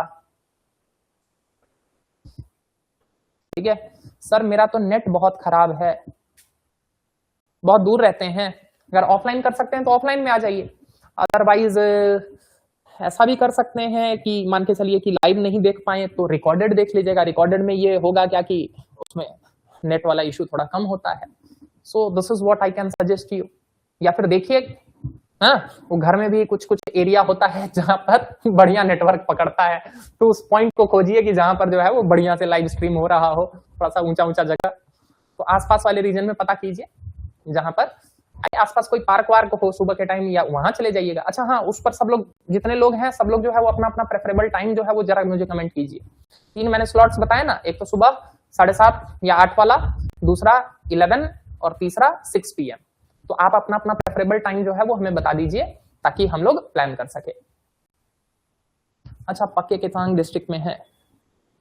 [SPEAKER 1] ठीक है सर, मेरा तो नेट बहुत खराब है, बहुत दूर रहते हैं, अगर ऑफलाइन कर सकते हैं तो ऑफलाइन में आ जाइए। अदरवाइज ऐसा भी कर सकते हैं कि मान के चलिए कि लाइव नहीं देख पाए तो रिकॉर्डेड देख लीजिएगा। रिकॉर्डेड में ये होगा क्या कि उसमें नेट वाला इशू थोड़ा कम होता है। सो this is what I can suggest you. या फिर देखिए, हाँ, वो घर में भी कुछ कुछ एरिया होता है जहां पर बढ़िया नेटवर्क पकड़ता है, तो उस पॉइंट को खोजिए कि जहां पर जो है वो बढ़िया से लाइव स्ट्रीम हो रहा हो, थोड़ा सा ऊंचा ऊंचा जगह। तो आसपास वाले रीजन में पता कीजिए, जहां पर आसपास कोई पार्क वार्क हो सुबह के टाइम, या वहां चले जाइएगा। अच्छा हाँ, उस पर सब लोग, जितने लोग हैं सब लोग जो है वो अपना अपना प्रेफरेबल टाइम जो है वो जरा मुझे कमेंट कीजिए। 3 मैंने स्लॉट्स बताए ना, एक तो सुबह 7:30 या 8 वाला, दूसरा 11 और तीसरा 6 PM। तो आप अपना अपना प्रेफरेबल टाइम जो है वो हमें बता दीजिए ताकि हम लोग प्लान कर सके। अच्छा, पक्के केतांग डिस्ट्रिक्ट में है,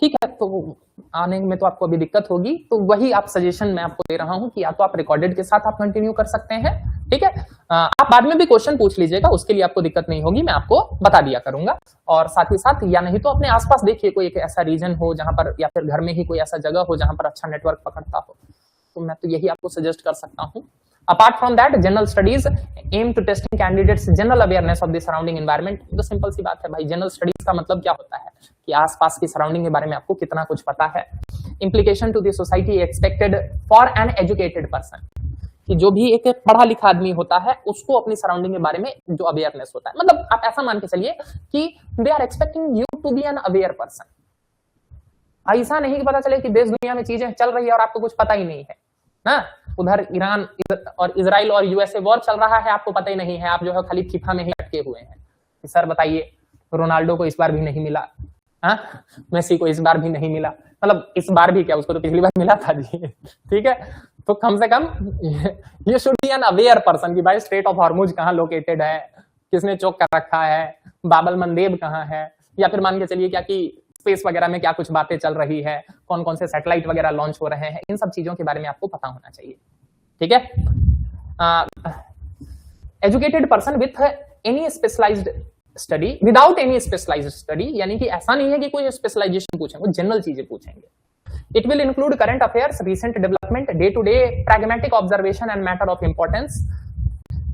[SPEAKER 1] ठीक है, तो आने में तो आपको अभी दिक्कत होगी, तो वही आप सजेशन मैं आपको दे रहा हूं कि या तो आप रिकॉर्डेड के साथ आप कंटिन्यू कर सकते हैं, ठीक है। आप बाद में भी क्वेश्चन पूछ लीजिएगा, उसके लिए आपको दिक्कत नहीं होगी, मैं आपको बता दिया करूंगा। और साथ ही साथ, या नहीं तो अपने आसपास देखिए कोई एक ऐसा रीजन हो जहां पर, या फिर घर में ही कोई ऐसा जगह हो जहां पर अच्छा नेटवर्क पकड़ता हो, तो मैं तो यही आपको सजेस्ट कर सकता हूं। Apart from that, general studies aim to testing candidates general awareness of the surrounding environment। तो सिंपल सी बात है भाई, जनरल स्टडीज का मतलब क्या होता है कि आसपास की सराउंडिंग के बारे में आपको कितना कुछ पता है। Implication to the society expected for an educated person, कि जो भी एक पढ़ा लिखा आदमी होता है उसको अपनी सराउंडिंग के बारे में जो अवेयरनेस होता है, मतलब आप ऐसा मान के चलिए कि they are expecting you to be an aware person. ऐसा नहीं कि पता चले कि देश दुनिया में चीजें चल रही है और आपको कुछ पता ही नहीं है ना। उधर ईरान और इजराइल और यूएसए वॉर चल रहा है, आपको पता ही नहीं है, आप जो है खाली फीफा में ही अटके हुए हैं। सर बताइए, रोनाल्डो को इस बार भी नहीं मिला, हाँ, मेसी को इस बार भी नहीं मिला, मतलब इस बार भी क्या, उसको तो पिछली बार मिला था जी, ठीक है। तो कम से कम ये should be an aware person कि भाई स्ट्रेट ऑफ हॉर्मुज कहाँ लोकेटेड है, किसने चोक कर रखा है, बाबल मंदेब कहाँ है, या फिर मान के चलिए क्या कि स्पेस वगैरह में क्या कुछ बातें चल रही है, कौन कौन से सैटेलाइट वगैरह लॉन्च हो रहे हैं, इन सब चीजों के बारे में आपको पता होना चाहिए, ठीक है। Educated person with any specialised study, without any specialised study, यानी कि ऐसा नहीं है कि कोई स्पेशलाइजेशन पूछेंगे, वो जनरल चीजें पूछेंगे। It will include current affairs, recent development, day to day pragmatic observation and matter of importance,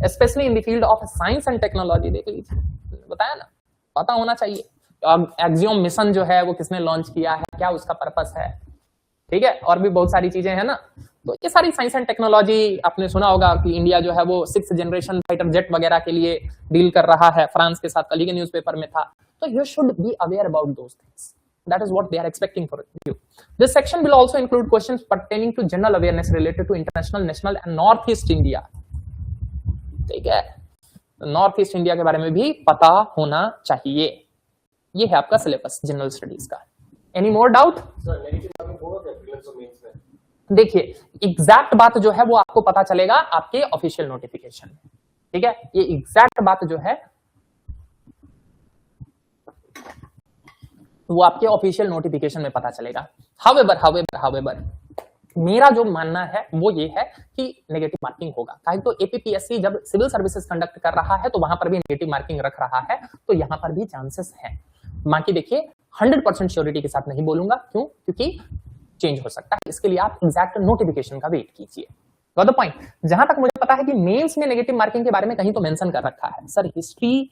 [SPEAKER 1] specially in the field of science and technology. देख लीजिए, बताया ना, पता होना चाहिए। एक्सियोम मिशन जो है वो किसने लॉन्च किया है, क्या उसका पर्पस है, ठीक है, और भी बहुत सारी चीजें हैं ना। तो ये सारी साइंस एंड टेक्नोलॉजी, आपने सुना होगा कि इंडिया जो है वो 6th जनरेशन फाइटर जेट वगैरह के लिए डील कर रहा है फ्रांस के साथ, कल के न्यूज़पेपर में था। तो you should be aware about those things, that is what they are expecting for you. This section will also include questions pertaining to general awareness related to international, national and north east India, ठीक है। North east India के बारे में भी पता होना चाहिए। ये है आपका सिलेबस जनरल स्टडीज का। Any more doubt? देखिए, एग्जैक्ट बात जो है वो आपको पता चलेगा आपके ऑफिशियल नोटिफिकेशन में, ठीक है। ये एग्जैक्ट बात जो है वो आपके ऑफिशियल नोटिफिकेशन में पता चलेगा। हाउएवर मेरा जो मानना है वो ये है कि नेगेटिव मार्किंग होगा। काहे तो एपीपीएससी जब सिविल सर्विसेज कंडक्ट कर रहा है तो वहां पर भी नेगेटिव मार्किंग रख रहा है, तो यहां पर भी चांसेस है। बाकी देखिए 100% श्योरिटी के साथ नहीं बोलूंगा, क्यों? क्योंकि चेंज हो सकता है, इसके लिए आप एग्जैक्ट नोटिफिकेशन का वेट कीजिए। Got the point? जहां तक मुझे पता है कि मेंस में नेगेटिव मार्किंग के बारे में कहीं तो मेंशन कर रखा है, सर हिस्ट्री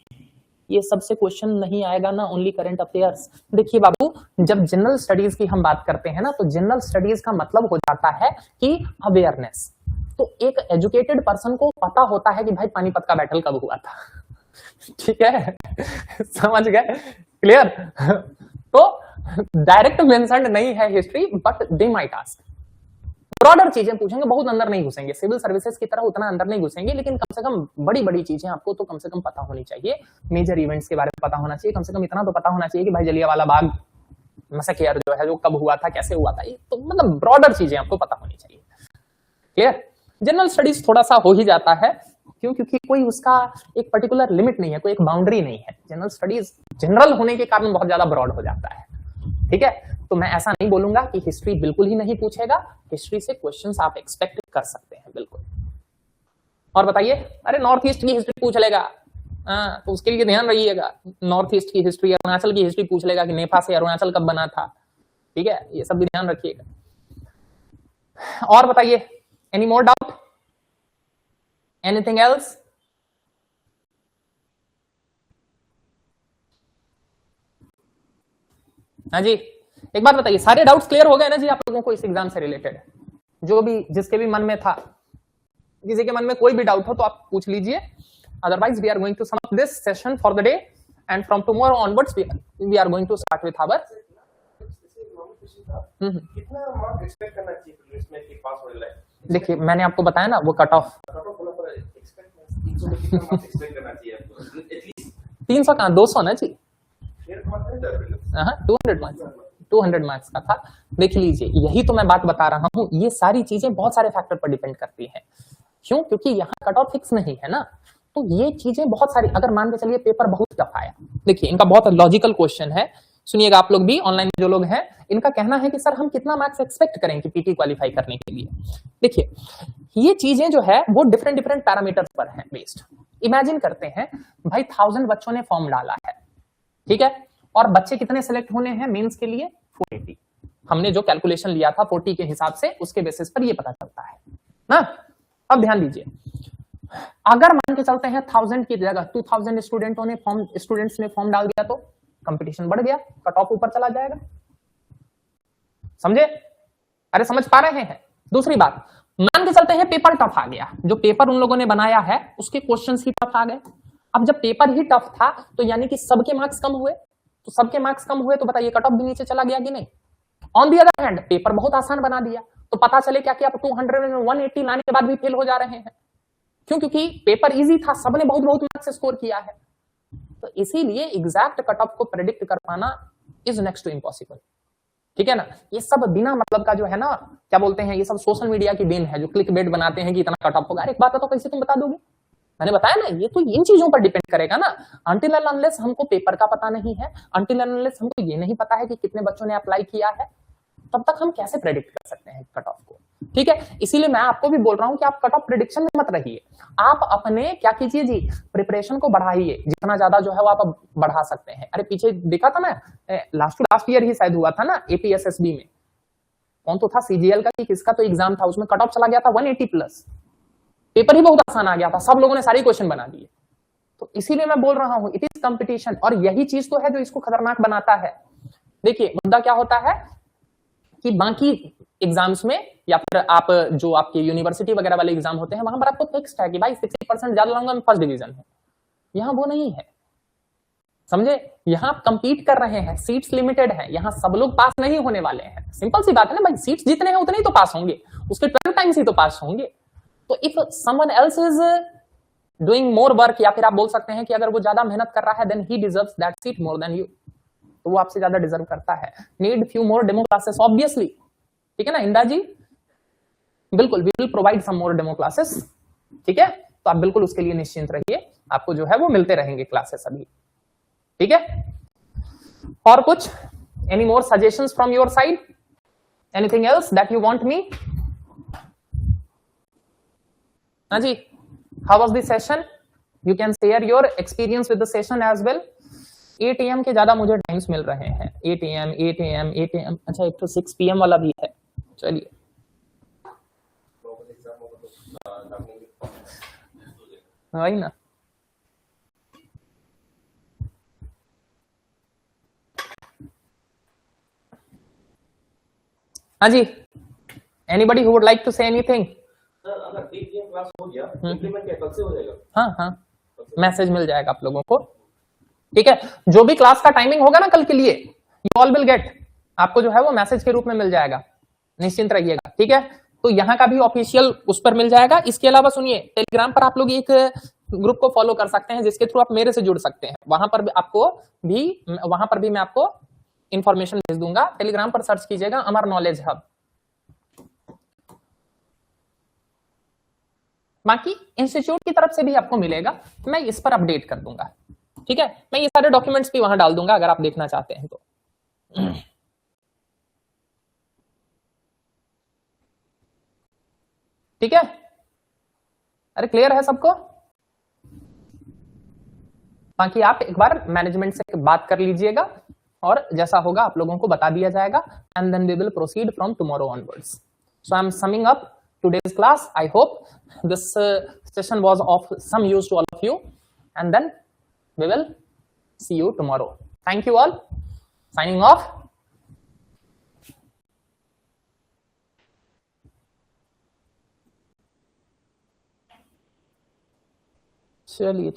[SPEAKER 1] ये सबसे क्वेश्चन नहीं आएगा ना, ओनली करंट अफेयर्स। देखिए बाबू, जब जनरल स्टडीज की हम बात करते हैं ना, तो जनरल स्टडीज का मतलब हो जाता है कि अवेयरनेस। तो एक एजुकेटेड पर्सन को पता होता है कि भाई पानीपत का बैटल कब हुआ था, ठीक है, समझ गए? क्लियर? तो डायरेक्ट मेंशन्ड नहीं है history, but they might ask. Broader चीजें पूछेंगे, बहुत अंदर नहीं घुसेंगे, सिविल सर्विसेज की तरह उतना अंदर नहीं घुसेंगे, लेकिन कम से कम बड़ी बड़ी चीजें आपको तो कम से कम पता होनी चाहिए। मेजर इवेंट्स के बारे में पता होना चाहिए, कम से कम इतना तो पता होना चाहिए कि भाई जलियांवाला बाग मैसेकर जो है जो कब हुआ था, कैसे हुआ था, ये तो मतलब ब्रॉडर चीजें आपको पता होनी चाहिए। क्लियर? जनरल स्टडीज थोड़ा सा हो ही जाता है, क्यों? क्योंकि कोई उसका एक पर्टिकुलर लिमिट नहीं है, कोई एक बाउंड्री नहीं है। जनरल स्टडीज जनरल होने के कारण बहुत ज्यादा ब्रॉड हो जाता है, ठीक है। तो मैं ऐसा नहीं बोलूंगा कि हिस्ट्री बिल्कुल ही नहीं पूछेगा, हिस्ट्री से क्वेश्चंस आप एक्सपेक्ट कर सकते हैं, बिल्कुल। और बताइए, अरे नॉर्थ ईस्ट की हिस्ट्री पूछ लेगा, तो उसके लिए ध्यान रखिएगा, नॉर्थ ईस्ट की हिस्ट्री, अरुणाचल की हिस्ट्री पूछ लेगा कि नेपाल से अरुणाचल कब बना था, ठीक है, ये सब भी ध्यान रखिएगा। और बताइए, any more doubt, anything else? हाँ जी, एक बात बताइए, सारे डाउट्स क्लियर हो गए ना जी आप लोगों को इस एग्जाम से रिलेटेड? जो भी जिसके भी मन में था, किसी के मन में कोई भी डाउट हो तो आप पूछ लीजिए, otherwise we are going to sum up this session for the day and from tomorrow onwards we are going to start with our
[SPEAKER 2] कितना मार्क एक्सपेक्ट करना चाहिए प्रीलिम्स में कि पास हो जाए?
[SPEAKER 1] देखिए मैंने आपको बताया ना वो कट ऑफ
[SPEAKER 2] बोला पर एक्सपेक्ट 300 में कितना मार्क्स एक्सपेक्ट करना चाहिए आपको एटलीस्ट?
[SPEAKER 1] 300 कहां 200 ना जी,
[SPEAKER 2] मेरे को मतलब है प्रीलिम्स।
[SPEAKER 1] हाँ 200 मार्क्स का था। देख लीजिए यही तो मैं बात बता रहा हूँ, ये सारी चीजें बहुत सारे फैक्टर पर डिपेंड करती हैं। क्यों? क्योंकि यहाँ कट ऑफ फिक्स नहीं है ना, तो ये चीजें बहुत सारी, अगर मान के चलिए पेपर बहुत टफ आया, देखिए इनका बहुत लॉजिकल क्वेश्चन है, सुनिएगा आप लोग भी, ऑनलाइन जो लोग हैं इनका कहना है कि सर हम कितना मार्क्स एक्सपेक्ट करें कि पीटी क्वालिफाई करने के लिए। देखिए ये चीजें जो है वो डिफरेंट डिफरेंट पैरामीटर्स पर हैं बेस्ड। इमेजिन करते हैं भाई 1000 बच्चों ने फॉर्म डाला है, ठीक है, और बच्चे कितने सिलेक्ट होने हैं मेंस के लिए? 480। हमने जो कैलकुलेशन लिया था 40 के हिसाब से, उसके बेसिस पर ये पता चलता है ना। अब ध्यान दीजिए, अगर मान के चलते हैं 1000 की जगह 2000 स्टूडेंट्स ने फॉर्म डाल दिया तो कंपटीशन बढ़ गया, कट ऑफ ऊपर चला जाएगा। समझे? अरे समझ पा रहे हैं? दूसरी बात, मान के चलते हैं पेपर टफ आ गया, जो पेपर उन लोगों ने बनाया है उसके क्वेश्चंस ही टफ आ गए। अब जब पेपर ही टफ था तो यानी कि सबके मार्क्स कम हुए, तो सबके मार्क्स कम हुए तो बताइए कट ऑफ भी नीचे चला गया कि नहीं? On the other hand paper बहुत आसान बना दिया, तो पता चले क्या कि आप 200 में 180 लाने के बाद भी फेल हो जा रहे हैं। क्यों? क्योंकि पेपर इजी था, सबने बहुत बहुत मार्क्स स्कोर किया है। तो इसीलिए एग्जैक्ट कट ऑफ को प्रेडिक्ट कर पाना इज नेक्स्ट टू इम्पॉसिबल, ठीक है ना। ये सब बिना मतलब का जो है ना, क्या बोलते हैं, ये सब सोशल मीडिया की देन है, जो क्लिक बेट बनाते हैं कि इतना कट ऑफ होगा। एक बात बताओ, कैसे तुम बता दोगे? मैंने बताया ना, ये तो इन चीजों पर डिपेंड करेगा ना। अनटिल एंड अनलेस हमको पेपर का पता नहीं है, अनटिल एंड अनलेस हमको ये नहीं पता है कि कितने बच्चों ने अप्लाई किया है, तब तक हम कैसे प्रेडिक्ट कर सकते हैं कट ऑफ को, ठीक है। इसीलिए मैं आपको भी बोल रहा हूं कि आप कट ऑफ प्रेडिक्शन में मत रहिए, आप अपने क्या कीजिए जी, प्रिपरेशन को बढ़ाइए, जितना ज्यादा जो है वो आप बढ़ा सकते हैं। अरे पीछे देखा था मैं, लास्ट ईयर ही शायद हुआ था ना एपीएसएसबी में, कौन तो था सीजीएल का कि किसका तो एग्जाम था, उसमें कट ऑफ चला गया था 180 प्लस, पेपर ही बहुत आसान आ गया था, सब लोगों ने सारे क्वेश्चन बना दिए। तो इसीलिए मैं बोल रहा हूं इट इज कंपटीशन, और यही चीज तो है जो इसको खतरनाक बनाता है। देखिए मुद्दा क्या होता है कि बाकी एग्जाम्स में या फिर आप जो आपके यूनिवर्सिटी वगैरह वाले एग्जाम होते हैं वहां पर आपको फिक्स्ड है कि भाई 60% ज्यादा लाऊंगा मैं फर्स्ट डिवीजन है, यहां वो नहीं है, समझे। यहां आप कंपीट कर रहे हैं, सीट्स लिमिटेड है, यहां सब लोग पास नहीं होने वाले हैं, सिंपल सी बात है ना भाई, सीट्स जितने हैं उतने ही तो पास होंगे, उसके 12 टाइम्स ही तो पास होंगे। तो if someone else is doing more work, या फिर आप बोल सकते हैं कि अगर वो ज्यादा मेहनत कर रहा है then he deserves that seat more than you, तो वो आपसे ज्यादा डिजर्व करता है। Need few more demo classes obviously, ठीक है ना इंदा जी, बिल्कुल we will provide some more demo classes, ठीक है। तो आप बिल्कुल उसके लिए निश्चिंत रहिए, आपको जो है वो मिलते रहेंगे क्लासेस अभी, ठीक है। और कुछ, any more suggestions from your side, anything else that you want me? हाँ जी, how was the session? You can share your experience with the session as well. 8 AM के ज्यादा मुझे टाइम्स मिल रहे हैं, 8 AM, अच्छा एक तो 6 PM वाला भी है, चलिए वही ना। हाँ जी, anybody who would like to say anything?
[SPEAKER 2] Sir अगर 3 PM क्लास हो गया इंप्लीमेंट क्या कल से हो जाएगा?
[SPEAKER 1] हाँ मैसेज मिल जाएगा आप लोगों को, ठीक है। जो भी क्लास का टाइमिंग होगा ना कल के लिए, यू ऑल विल गेट, आपको जो है वो मैसेज के रूप में मिल जाएगा, निश्चिंत रहिएगा, ठीक है। तो यहाँ का भी ऑफिशियल उस पर मिल जाएगा। इसके अलावा सुनिए, टेलीग्राम पर आप लोग एक ग्रुप को फॉलो कर सकते हैं जिसके थ्रू आप मेरे से जुड़ सकते हैं, वहां पर भी मैं आपको इंफॉर्मेशन भेज दूंगा। टेलीग्राम पर सर्च कीजिएगा अमर नॉलेज हब। बाकी इंस्टीट्यूट की तरफ से भी आपको मिलेगा, मैं इस पर अपडेट कर दूंगा, ठीक है। मैं ये सारे डॉक्यूमेंट्स भी वहां डाल दूंगा अगर आप देखना चाहते हैं तो। ठीक है, अरे क्लियर है सबको? बाकी आप एक बार मैनेजमेंट से बात कर लीजिएगा और जैसा होगा आप लोगों को बता दिया जाएगा, and then we will proceed from tomorrow onwards. So I am summing up today's class. I hope this session was of some use to all of you, and then we will see you tomorrow. Thank you all. Signing off. चलिए